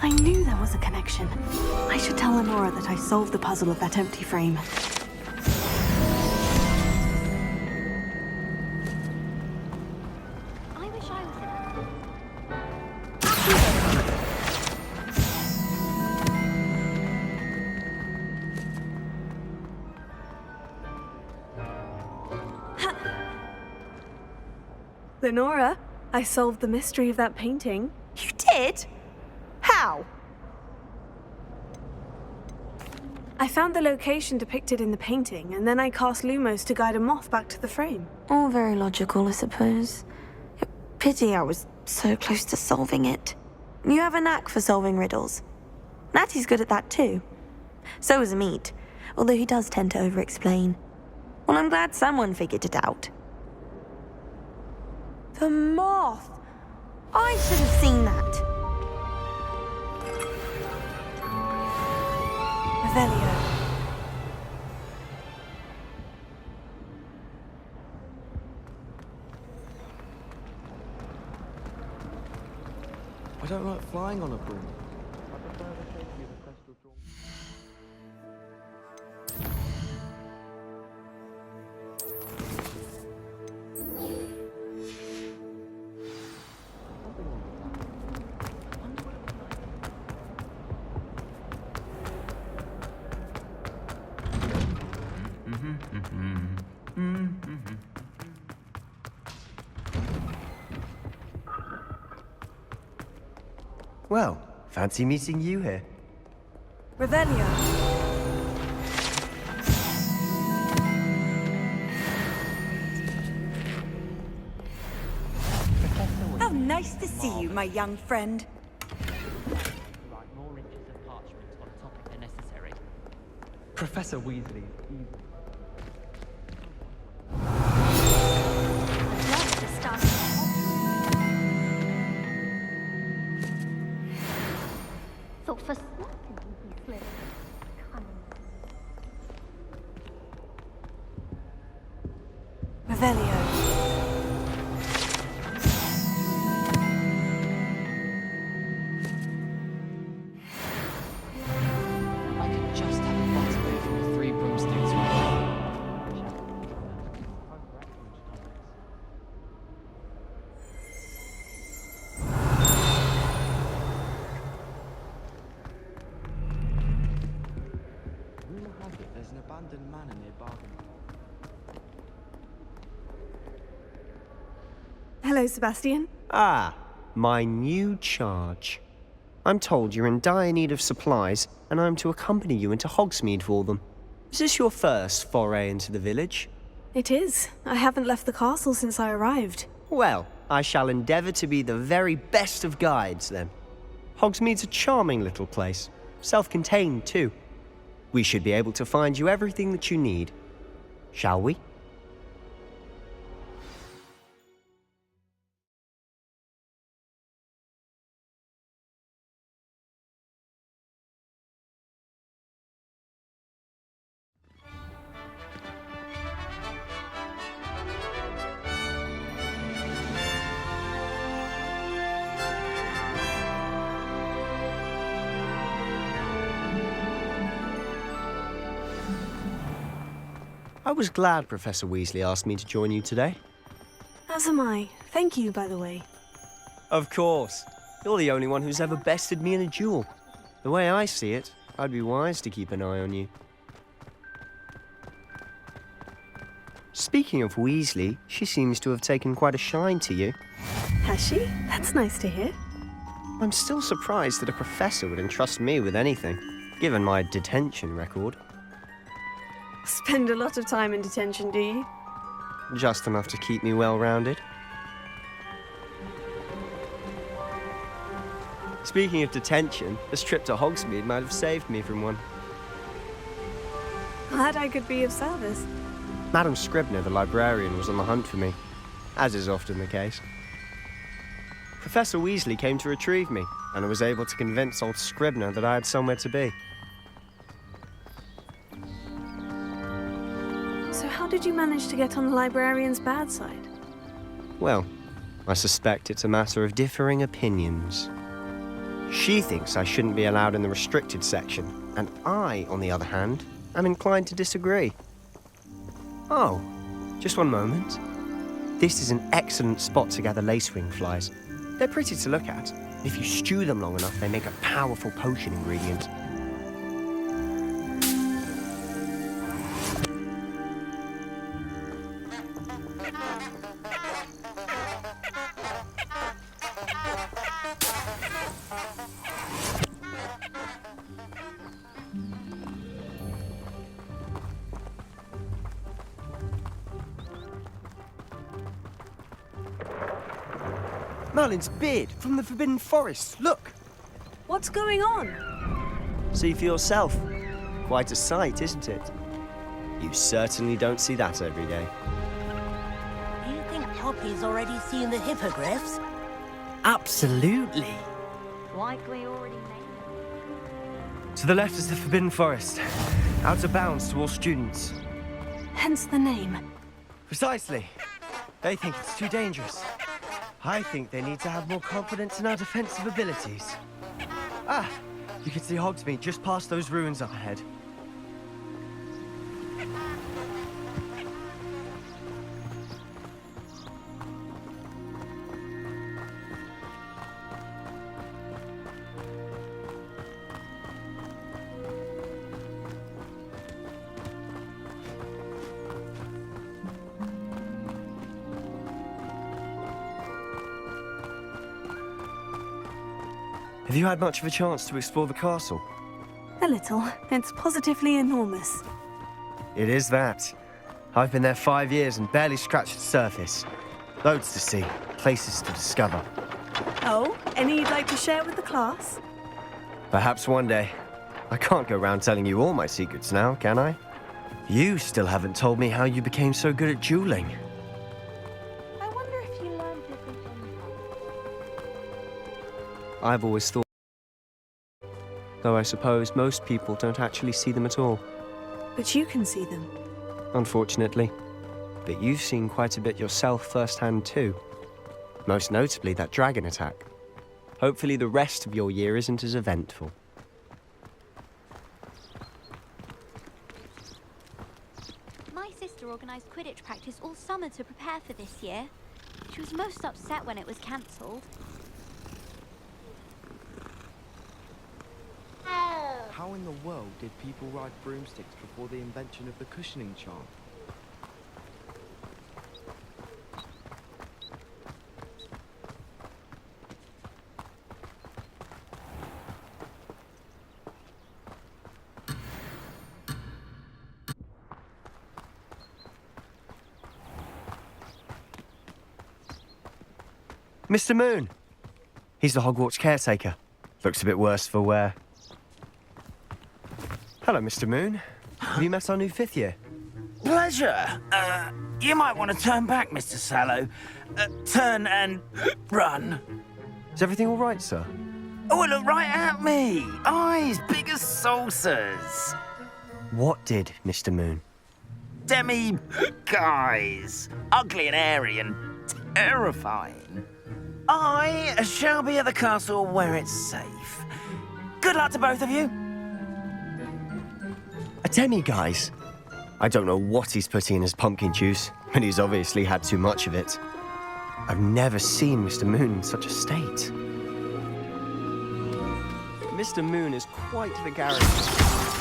I knew there was a connection. I should tell Lenora that I solved the puzzle of that empty frame. I wish I was in it. Lenora, I solved the mystery of that painting. You did? How? I found the location depicted in the painting, and then I cast Lumos to guide a moth back to the frame. All very logical, I suppose. Pity I was so close to solving it. You have a knack for solving riddles. Natty's good at that too. So is Amit, although he does tend to over-explain. Well, I'm glad someone figured it out. The moth! I should have seen that. Revelio. I don't like flying on a broom. Well, fancy meeting you here. Revelio. How nice to see you, my young friend. Write more inches of parchment on a topic than necessary. Professor Weasley. Thought for certain you'd be Slytherin. Revelio. I could just have a bite away from the three broomsticks right now. Hello, Sebastian. Ah, my new charge. I'm told you're in dire need of supplies, and I'm to accompany you into Hogsmeade for them. Is this your first foray into the village? It is. I haven't left the castle since I arrived. Well, I shall endeavour to be the very best of guides, then. Hogsmeade's a charming little place. Self-contained, too. We should be able to find you everything that you need. Shall we? I was glad Professor Weasley asked me to join you today. As am I. Thank you, by the way. Of course. You're the only one who's ever bested me in a duel. The way I see it, I'd be wise to keep an eye on you. Speaking of Weasley, she seems to have taken quite a shine to you. Has she? That's nice to hear. I'm still surprised that a professor would entrust me with anything, given my detention record. Spend a lot of time in detention, do you? Just enough to keep me well-rounded. Speaking of detention, this trip to Hogsmeade might have saved me from one. Glad I could be of service. Madam Scribner, the librarian, was on the hunt for me, as is often the case. Professor Weasley came to retrieve me, and I was able to convince old Scribner that I had somewhere to be. So how did you manage to get on the librarian's bad side? Well, I suspect it's a matter of differing opinions. She thinks I shouldn't be allowed in the restricted section, and I, on the other hand, am inclined to disagree. Oh, just one moment. This is an excellent spot to gather lacewing flies. They're pretty to look at. If you stew them long enough, they make a powerful potion ingredient. Merlin's beard from the Forbidden Forest. Look! What's going on? See for yourself. Quite a sight, isn't it? You certainly don't see that every day. Do you think Poppy's already seen the hippogriffs? Absolutely. Likely already made. To the left is the Forbidden Forest. Out of bounds to all students. Hence the name. Precisely. They think it's too dangerous. I think they need to have more confidence in our defensive abilities. Ah, you can see Hogsmeade just past those ruins up ahead. Have you had much of a chance to explore the castle? A little. It's positively enormous. It is that. I've been there 5 years and barely scratched the surface. Loads to see, places to discover. Oh, any you'd like to share with the class? Perhaps one day. I can't go around telling you all my secrets now, can I? You still haven't told me how you became so good at dueling. I wonder if you learned different things. I've always thought, though I suppose most people don't actually see them at all. But you can see them. Unfortunately. But you've seen quite a bit yourself firsthand too. Most notably that dragon attack. Hopefully the rest of your year isn't as eventful. My sister organised Quidditch practice all summer to prepare for this year. She was most upset when it was cancelled. How in the world did people ride broomsticks before the invention of the cushioning charm? Mr. Moon. He's the Hogwarts caretaker. Looks a bit worse for wear. Hello, Mr. Moon. Have you met our new 5th year? Pleasure. You might want to turn back, Mr. Sallow. Turn and run. Is everything all right, sir? Oh, look right at me. Eyes big as saucers. What did, Mr. Moon? Guys. Ugly and airy and terrifying. I shall be at the castle where it's safe. Good luck to both of you. A demi-guise? I don't know what he's putting in his pumpkin juice, but he's obviously had too much of it. I've never seen Mr. Moon in such a state. Mr. Moon is quite the character.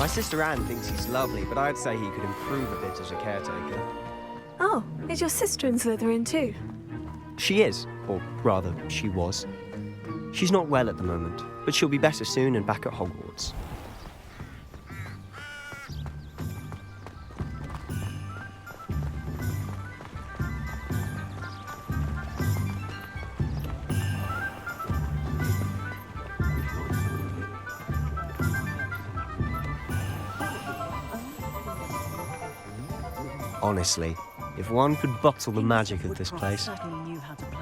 My sister Anne thinks he's lovely, but I'd say he could improve a bit as a caretaker. Oh, is your sister in Slytherin too? She is, or rather, she was. She's not well at the moment, but she'll be better soon and back at Hogwarts. Honestly, if one could bottle the magic of this place.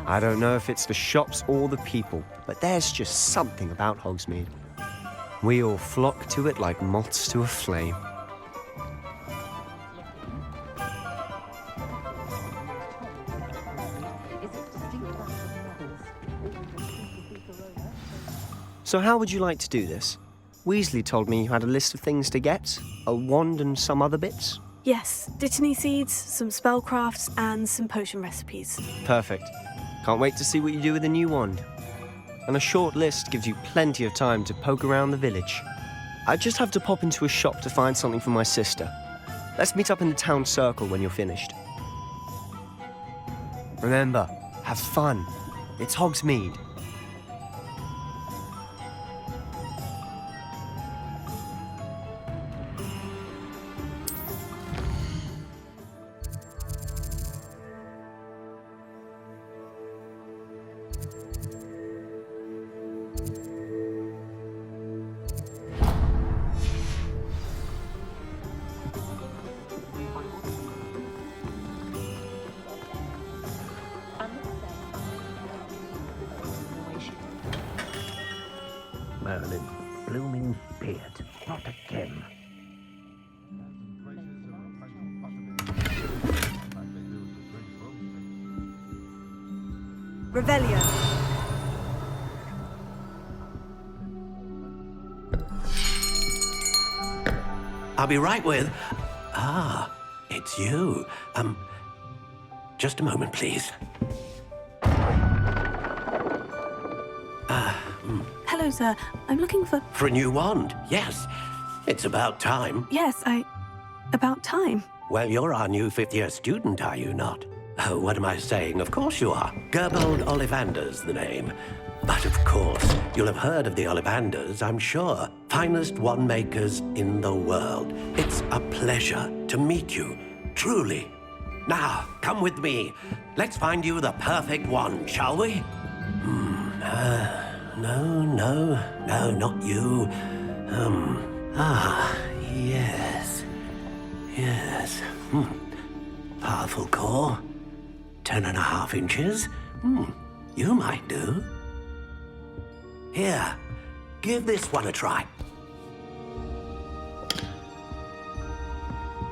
I don't know if it's the shops or the people, but there's just something about Hogsmeade. We all flock to it like moths to a flame. So how would you like to do this? Weasley told me you had a list of things to get, a wand and some other bits. Yes, Dittany seeds, some spellcrafts, and some potion recipes. Perfect. Can't wait to see what you do with the new wand. And a short list gives you plenty of time to poke around the village. I just have to pop into a shop to find something for my sister. Let's meet up in the town circle when you're finished. Remember, have fun. It's Hogsmeade. Merlin, blooming beard, not again. Revelio. I'll be right with... Ah, it's you. Just a moment, please. Hello, sir. I'm looking for... For a new wand, yes. It's about time. Yes, about time. Well, you're our new 5th year student, are you not? Oh, what am I saying? Of course you are. Gerbold Ollivander's the name. But of course, you'll have heard of the Ollivanders, I'm sure. Finest wand makers in the world. It's a pleasure to meet you, truly. Now, come with me. Let's find you the perfect wand, shall we? No, not you. Yes. Powerful core. 10.5 inches. You might do. Here, give this one a try.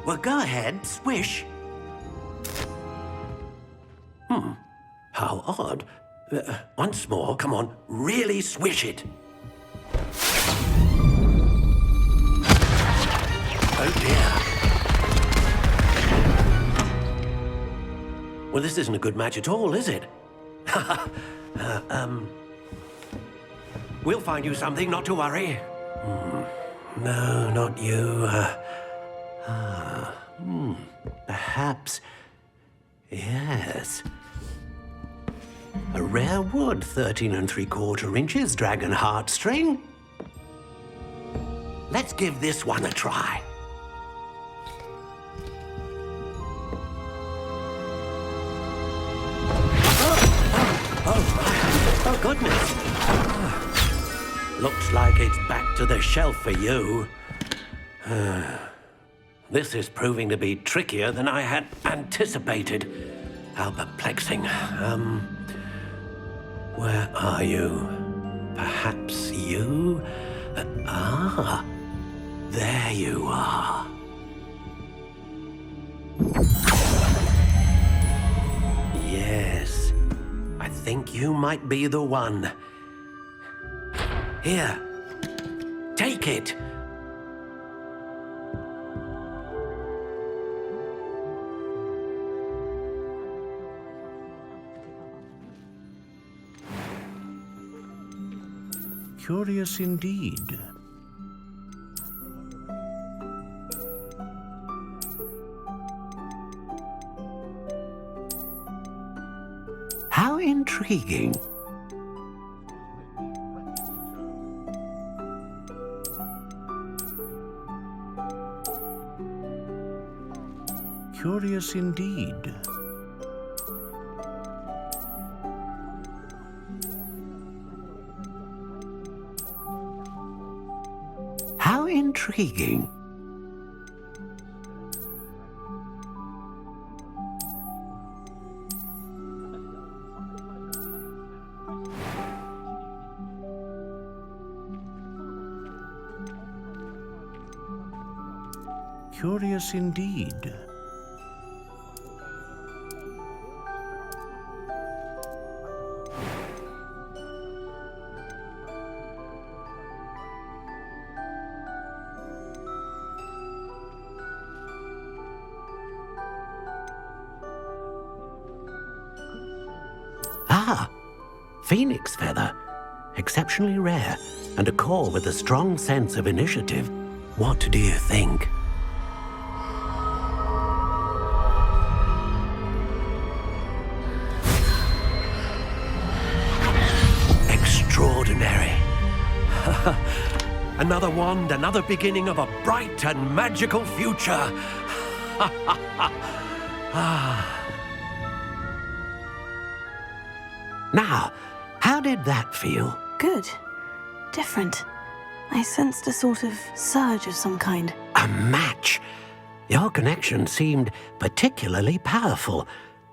Well, go ahead, swish. How odd. Once more, come on, really swish it. Oh dear. Well, this isn't a good match at all, is it? We'll find you something, not to worry. No, not you. Perhaps. Yes. A rare wood, 13 3/4 inches, dragon heartstring. Let's give this one a try. Oh, Oh, goodness. Looks like it's back to the shelf for you. This is proving to be trickier than I had anticipated. How perplexing. Where are you? Perhaps you? There you are. Yes, I think you might be the one. Here, take it. Curious indeed. How intriguing. Curious indeed. How intriguing. Curious indeed. Ah, phoenix feather. Exceptionally rare, and a core with a strong sense of initiative. What do you think? Extraordinary. Another wand, another beginning of a bright and magical future. Now, how did that feel? Good. Different. I sensed a sort of surge of some kind. A match. Your connection seemed particularly powerful.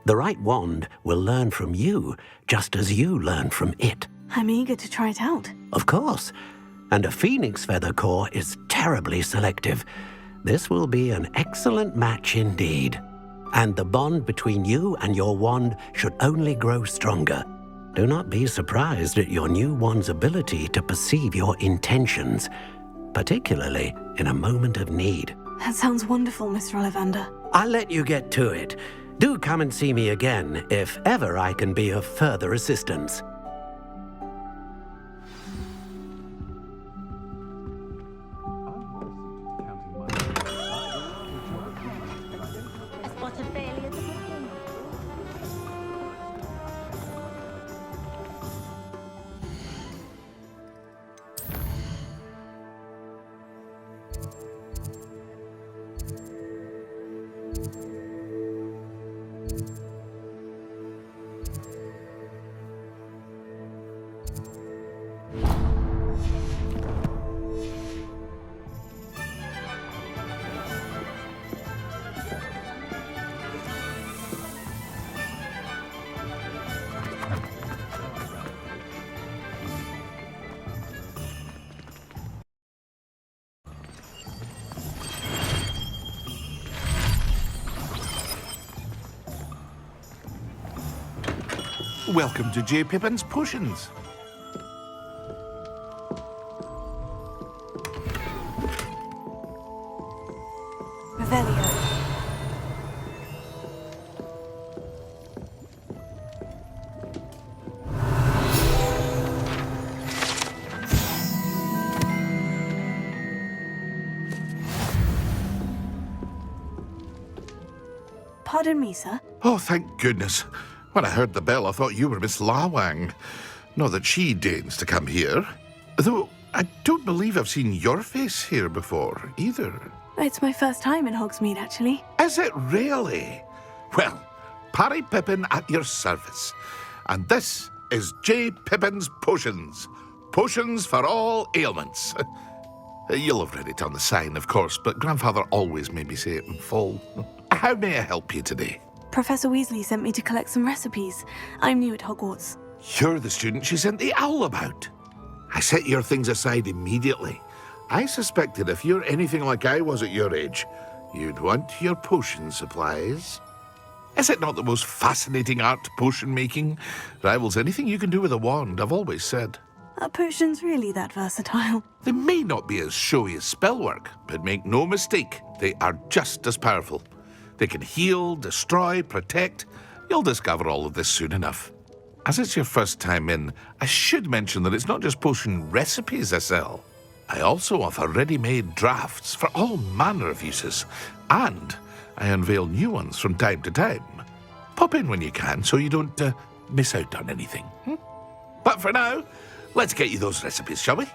The right wand will learn from you, just as you learn from it. I'm eager to try it out. Of course. And a phoenix feather core is terribly selective. This will be an excellent match indeed. And the bond between you and your wand should only grow stronger. Do not be surprised at your new wand's ability to perceive your intentions, particularly in a moment of need. That sounds wonderful, Mr. Ollivander. I'll let you get to it. Do come and see me again if ever I can be of further assistance. Welcome to J. Pippin's Potions. Revelio. Pardon me, sir. Oh, thank goodness. When I heard the bell, I thought you were Miss Lawang. Not that she deigns to come here. Though I don't believe I've seen your face here before, either. It's my first time in Hogsmeade, actually. Is it really? Well, Parry Pippin at your service. And this is J. Pippin's Potions. Potions for all ailments. You'll have read it on the sign, of course, but Grandfather always made me say it in full. How may I help you today? Professor Weasley sent me to collect some recipes. I'm new at Hogwarts. You're the student she sent the owl about. I set your things aside immediately. I suspected if you're anything like I was at your age, you'd want your potion supplies. Is it not the most fascinating art, potion making? Rivals anything you can do with a wand, I've always said. Are potions really that versatile? They may not be as showy as spellwork, but make no mistake, they are just as powerful. They can heal, destroy, protect. You'll discover all of this soon enough. As it's your first time in, I should mention that it's not just potion recipes I sell. I also offer ready-made drafts for all manner of uses, and I unveil new ones from time to time. Pop in when you can so you don't miss out on anything. But for now, let's get you those recipes, shall we?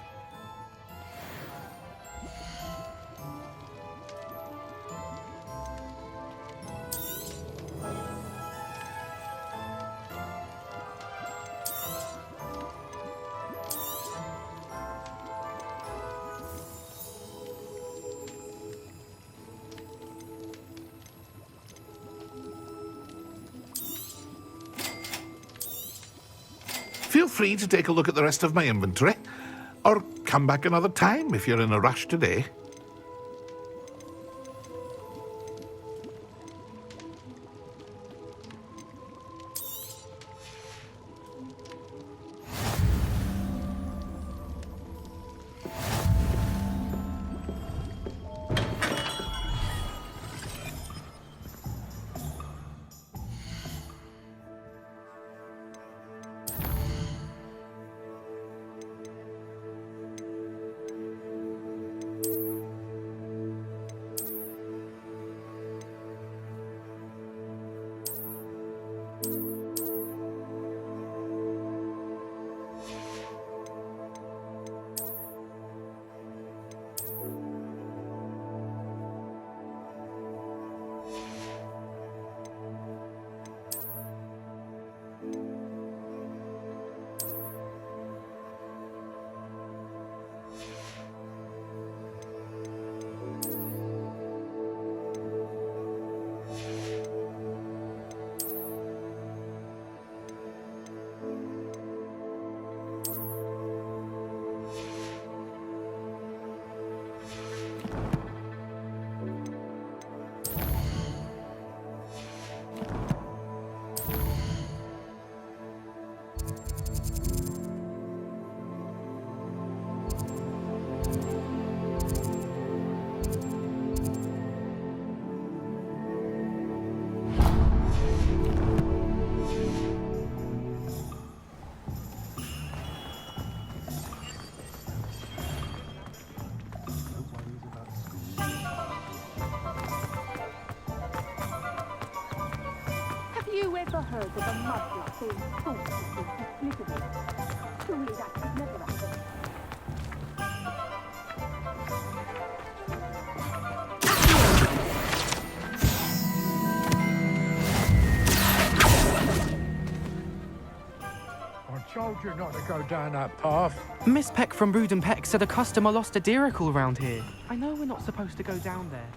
Feel free to take a look at the rest of my inventory, or come back another time if you're in a rush today. You ever heard of a mud being forced into Slytherin? Surely that could never happen. I told you not to go down that path. Miss Peck from Brood and Peck said a customer lost a diricle around here. I know we're not supposed to go down there.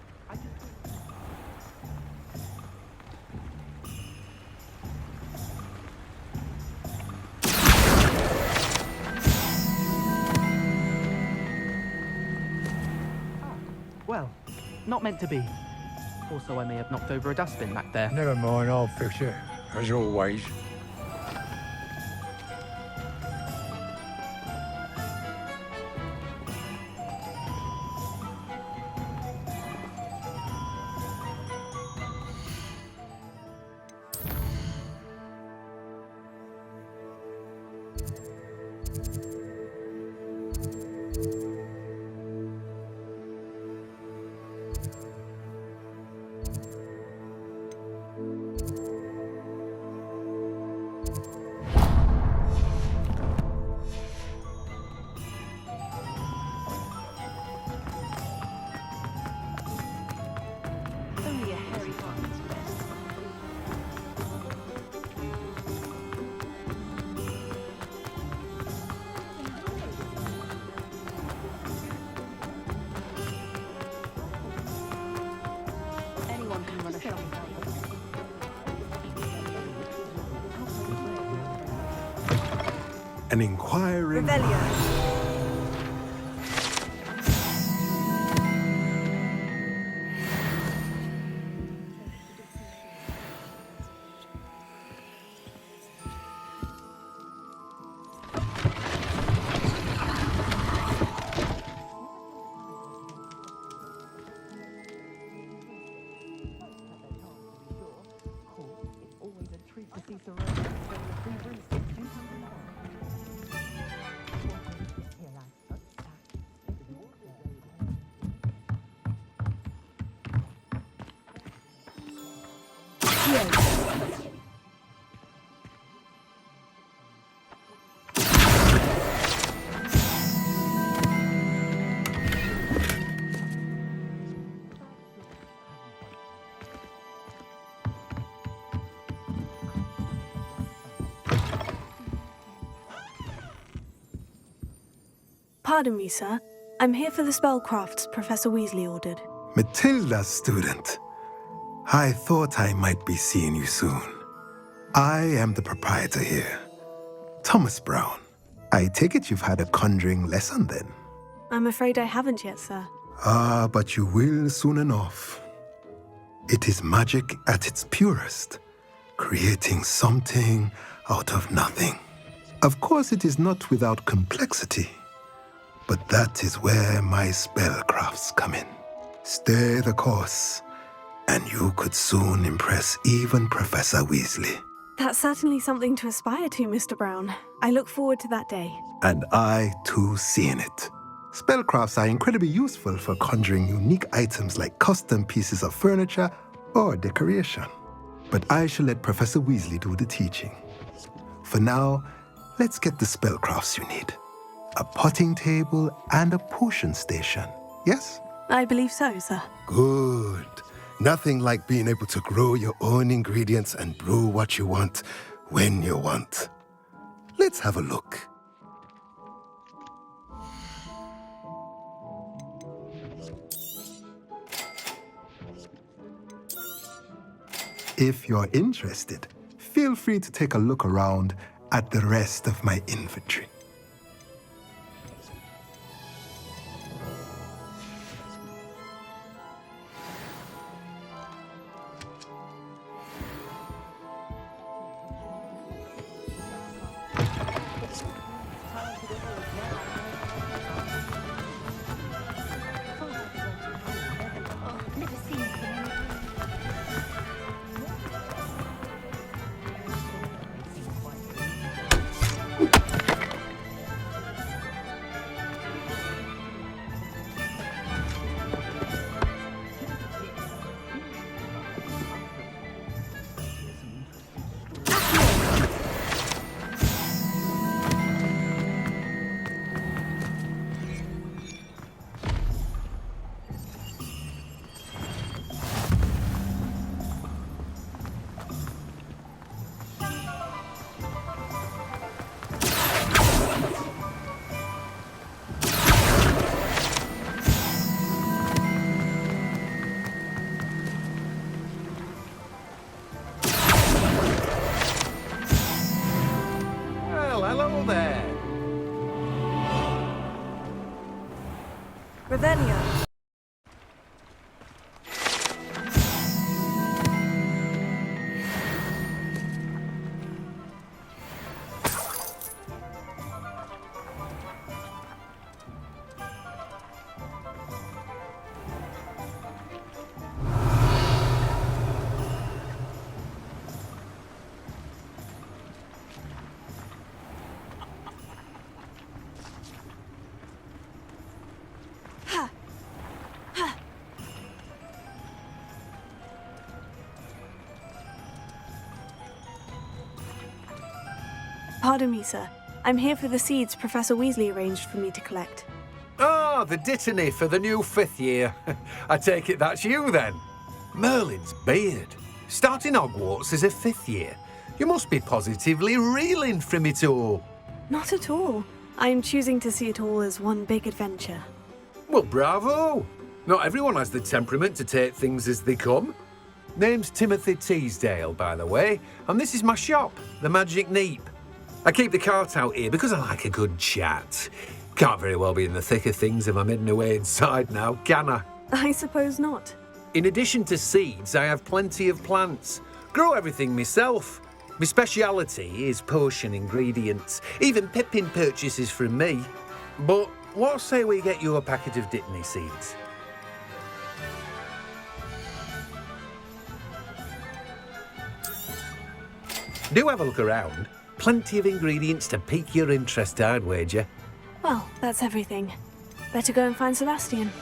Well, not meant to be. Also, I may have knocked over a dustbin back there. Never mind, I'll fix it, as always. an inquiring... Revelio. Pardon me, sir. I'm here for the spellcrafts Professor Weasley ordered. Matilda's student. I thought I might be seeing you soon. I am the proprietor here, Thomas Brown. I take it you've had a conjuring lesson then? I'm afraid I haven't yet, sir. Ah, but you will soon enough. It is magic at its purest, creating something out of nothing. Of course, it is not without complexity, but that is where my spellcrafts come in. Stay the course, and you could soon impress even Professor Weasley. That's certainly something to aspire to, Mr. Brown. I look forward to that day. And I, too, seeing it. Spellcrafts are incredibly useful for conjuring unique items like custom pieces of furniture or decoration. But I shall let Professor Weasley do the teaching. For now, let's get the spellcrafts you need. A potting table and a potion station, yes? I believe so, sir. Good. Nothing like being able to grow your own ingredients and brew what you want when you want. Let's have a look. If you're interested, feel free to take a look around at the rest of my inventory. Hello there. Revelio. Pardon me, sir. I'm here for the seeds Professor Weasley arranged for me to collect. Ah, the dittany for the new 5th year. I take it that's you then. Merlin's beard. Starting Hogwarts as a 5th year. You must be positively reeling from it all. Not at all. I'm choosing to see it all as one big adventure. Well, bravo. Not everyone has the temperament to take things as they come. Name's Timothy Teasdale, by the way, and this is my shop, the Magic Neep. I keep the cart out here because I like a good chat. Can't very well be in the thick of things if I'm hidden away inside now, can I? I suppose not. In addition to seeds, I have plenty of plants. Grow everything myself. My speciality is potion ingredients. Even Pippin purchases from me. But what say we get you a packet of Dittany seeds? Do have a look around. Plenty of ingredients to pique your interest, I'd wager. Well, that's everything. Better go and find Sebastian.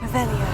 Revelio.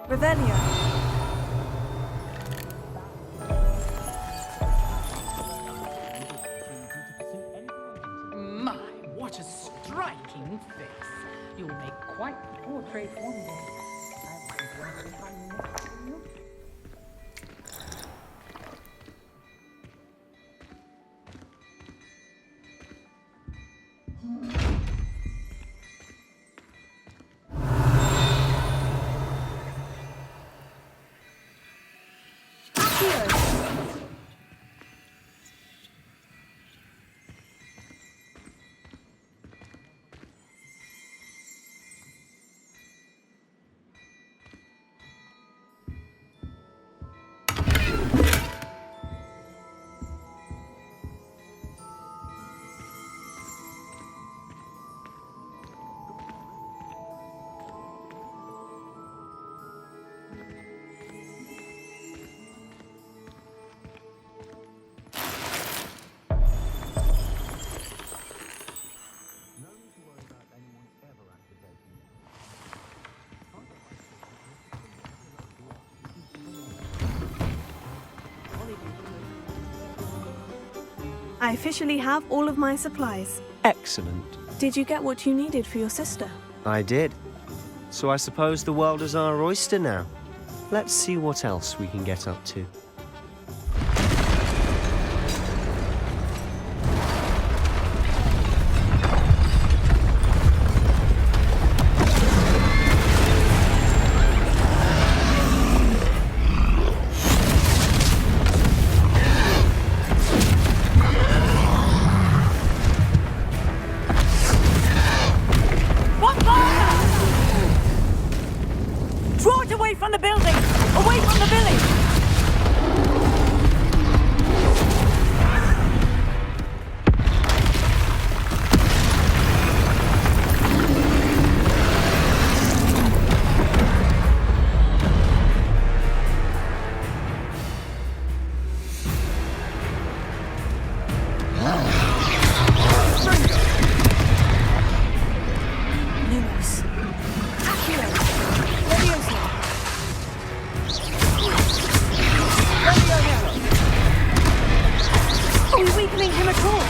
Revelio. My, what a striking face. You'll make quite the portrait one day. I officially have all of my supplies. Excellent. Did you get what you needed for your sister? I did. So I suppose the world is our oyster now. Let's see what else we can get up to. Draw it away from the building! Away from the village! Lumos. Accio. Leviosa. Are we weakening him at all?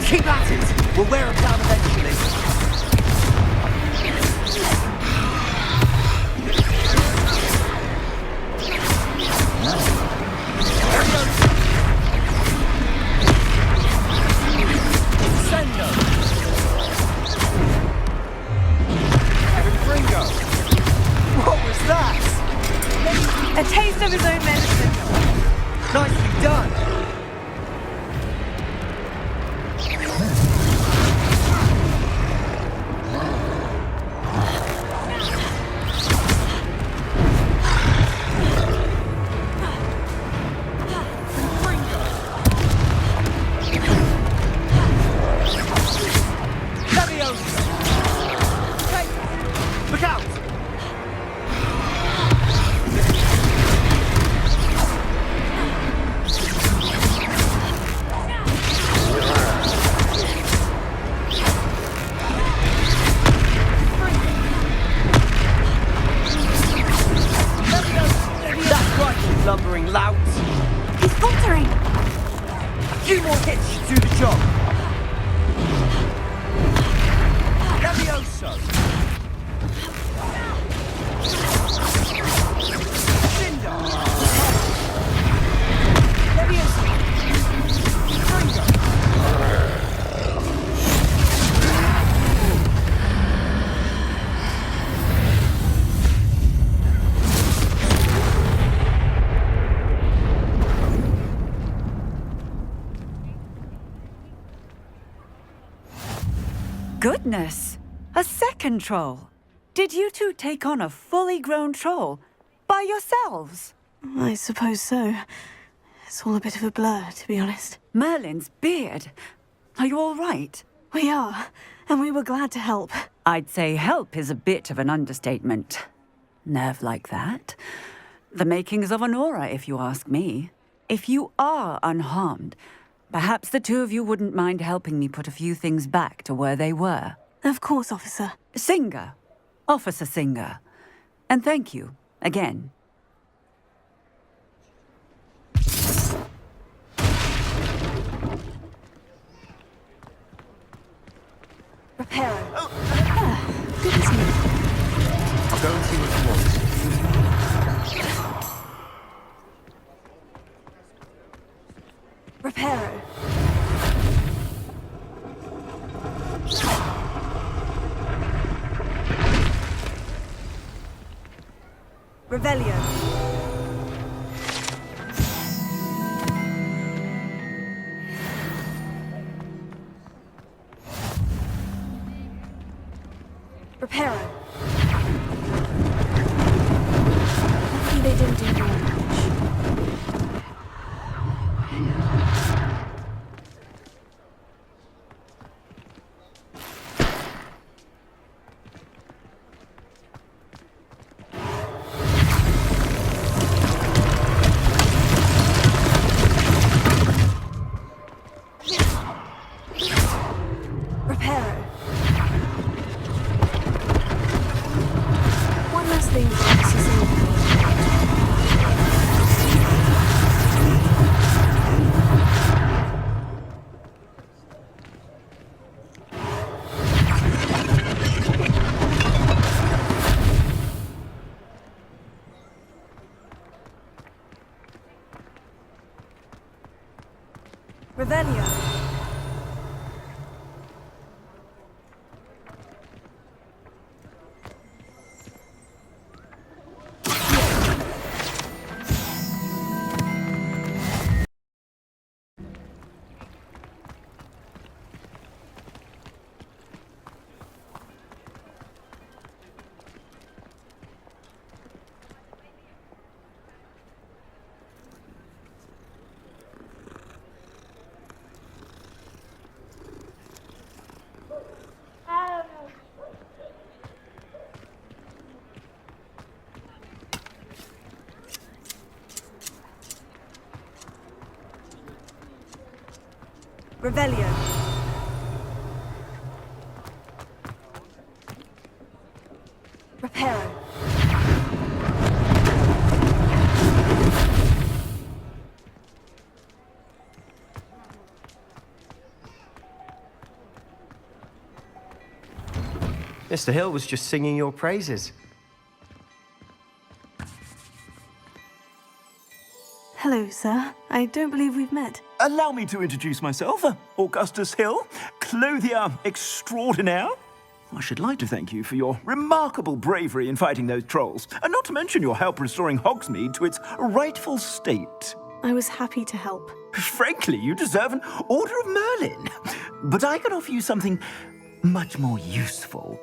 Keep at it! We'll wear him down eventually. Send them! A taste of his own medicine. Nicely done. Look out! That's right, you lumbering lout. He's faltering. A few more hits should do the job. Levioso. Cinder. Levioso. Stringo. Goodness! A second troll. Did you two take on a fully grown troll? By yourselves? I suppose so. It's all a bit of a blur, to be honest. Merlin's beard. Are you all right? We are, and we were glad to help. I'd say help is a bit of an understatement. Nerve like that. The makings of an aura, if you ask me. If you are unharmed, perhaps the two of you wouldn't mind helping me put a few things back to where they were. Of course, officer. Singer. Officer Singer. And thank you, again. Reparo. Good as new. I'll go and see what he wants. Reparo. Revelio. Reparo. Luckily they didn't do very much. Reparo. One last thing, Officer Singer. Revelio. Revelio. Reparo. Mr. Hill was just singing your praises. Hello, sir. I don't believe we've met. Allow me to introduce myself. Augustus Hill, clothier extraordinaire. I should like to thank you for your remarkable bravery in fighting those trolls, and not to mention your help restoring Hogsmeade to its rightful state. I was happy to help. Frankly, you deserve an Order of Merlin. But I can offer you something much more useful.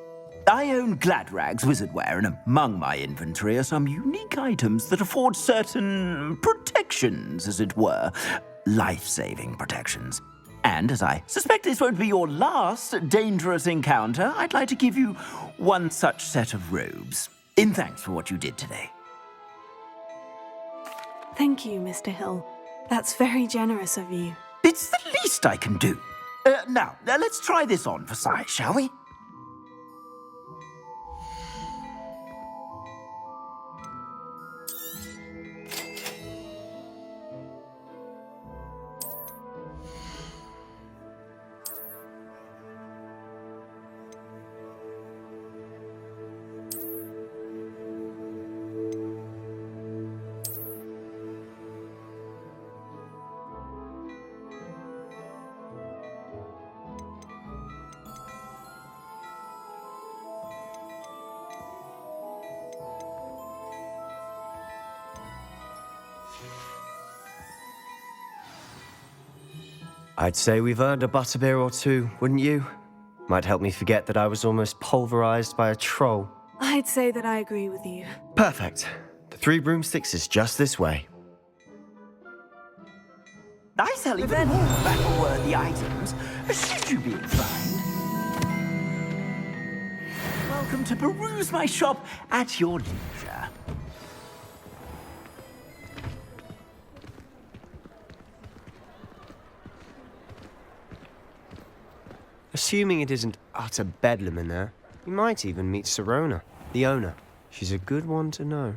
I own Gladrag's wizardware, and among my inventory are some unique items that afford certain protections, as it were. Life-saving protections. And as I suspect this won't be your last dangerous encounter, I'd like to give you one such set of robes, in thanks for what you did today. Thank you, Mr. Hill. That's very generous of you. It's the least I can do. Now, let's try this on for size, shall we? I'd say we've earned a butterbeer or two, wouldn't you? Might help me forget that I was almost pulverized by a troll. I'd say that I agree with you. Perfect. The 3 broomsticks is just this way. I sell even more battle-worthy items, should you be inclined. Welcome to peruse my shop at your leisure. Assuming it isn't utter bedlam in there, you might even meet Sirona, the owner. She's a good one to know.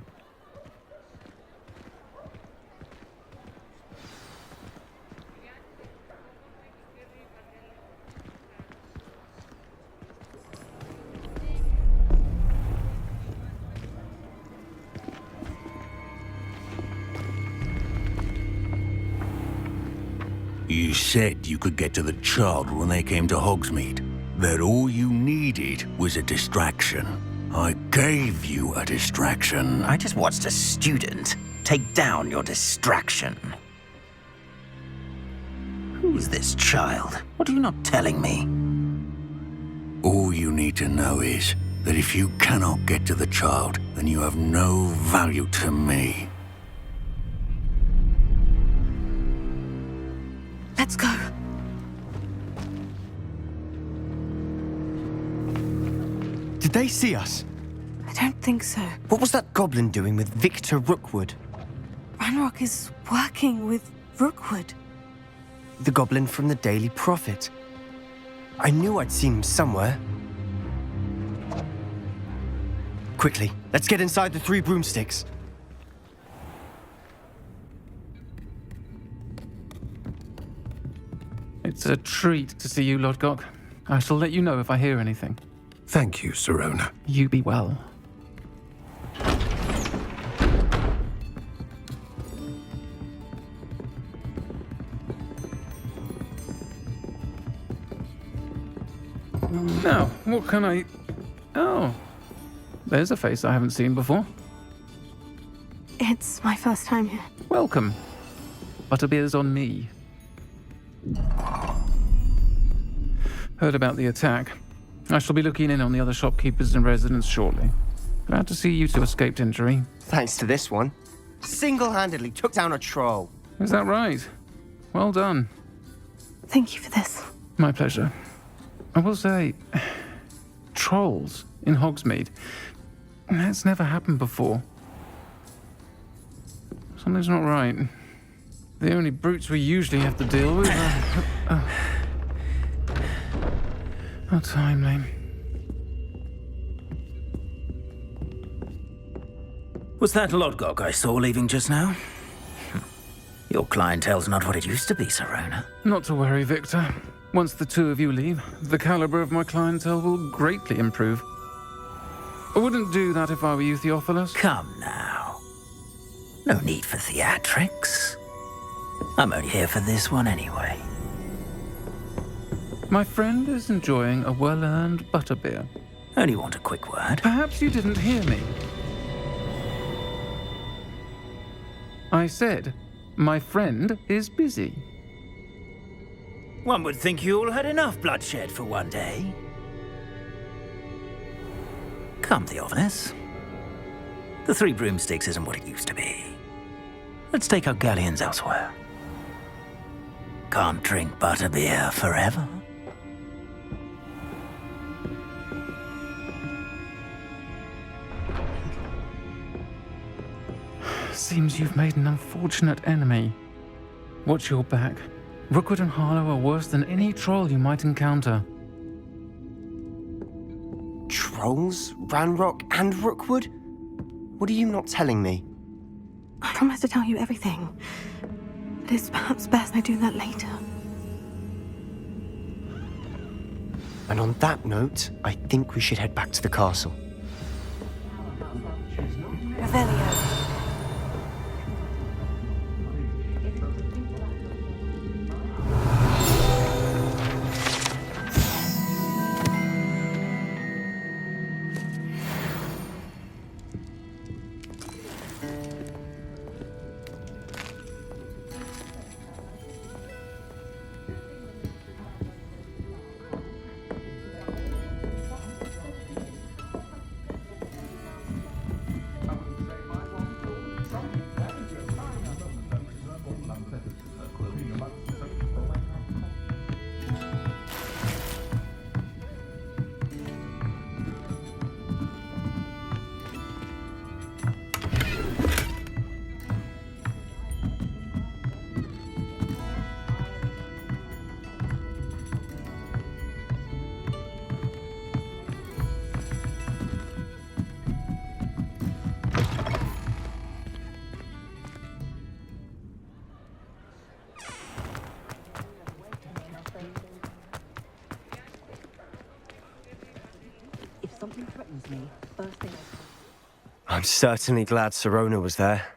You said you could get to the child when they came to Hogsmeade. That all you needed was a distraction. I gave you a distraction. I just watched a student take down your distraction. Who's this child? What are you not telling me? All you need to know is that if you cannot get to the child, then you have no value to me. Let's go. Did they see us? I don't think so. What was that goblin doing with Victor Rookwood? Ranrock is working with Rookwood. The goblin from the Daily Prophet. I knew I'd seen him somewhere. Quickly, let's get inside the 3 broomsticks. It's a treat to see you, Lodgok. I shall let you know if I hear anything. Thank you, Sirona. You be well. Now, what can I... Oh, there's a face I haven't seen before. It's my first time here. Welcome. Butterbeer's on me. Heard about the attack. I shall be looking in on the other shopkeepers and residents shortly. Glad to see you two escaped injury. Thanks to this one. Single-handedly took down a troll. Is that right? Well done. Thank you for this. My pleasure. I will say, trolls in Hogsmeade. That's never happened before. Something's not right. The only brutes we usually have to deal with are... How timely. Was that Lodgok I saw leaving just now? Your clientele's not what it used to be, Sirona. Not to worry, Victor. Once the 2 of you leave, the caliber of my clientele will greatly improve. I wouldn't do that if I were you, Theophilus. Come now. No need for theatrics. I'm only here for this one anyway. My friend is enjoying a well-earned butterbeer. Only want a quick word. Perhaps you didn't hear me. I said, my friend is busy. One would think you all had enough bloodshed for one day. Come, Theophilus. The Three Broomsticks isn't what it used to be. Let's take our galleons elsewhere. Can't drink butterbeer forever. Seems you've made an unfortunate enemy. Watch your back. Rookwood and Harlow are worse than any troll you might encounter. Trolls? Ranrock and Rookwood? What are you not telling me? I promise to tell you everything. But it's perhaps best I do that later. And on that note, I think we should head back to the castle. Revelio. Something threatens me. First thing I'm certainly glad Sirona was there.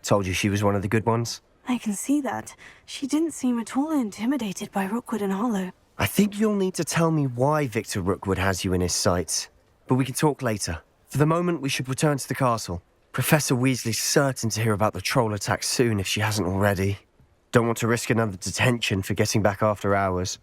Told you she was one of the good ones. I can see that. She didn't seem at all intimidated by Rookwood and Harlow. I think you'll need to tell me why Victor Rookwood has you in his sights. But we can talk later. For the moment, we should return to the castle. Professor Weasley's certain to hear about the troll attack soon if she hasn't already. Don't want to risk another detention for getting back after hours.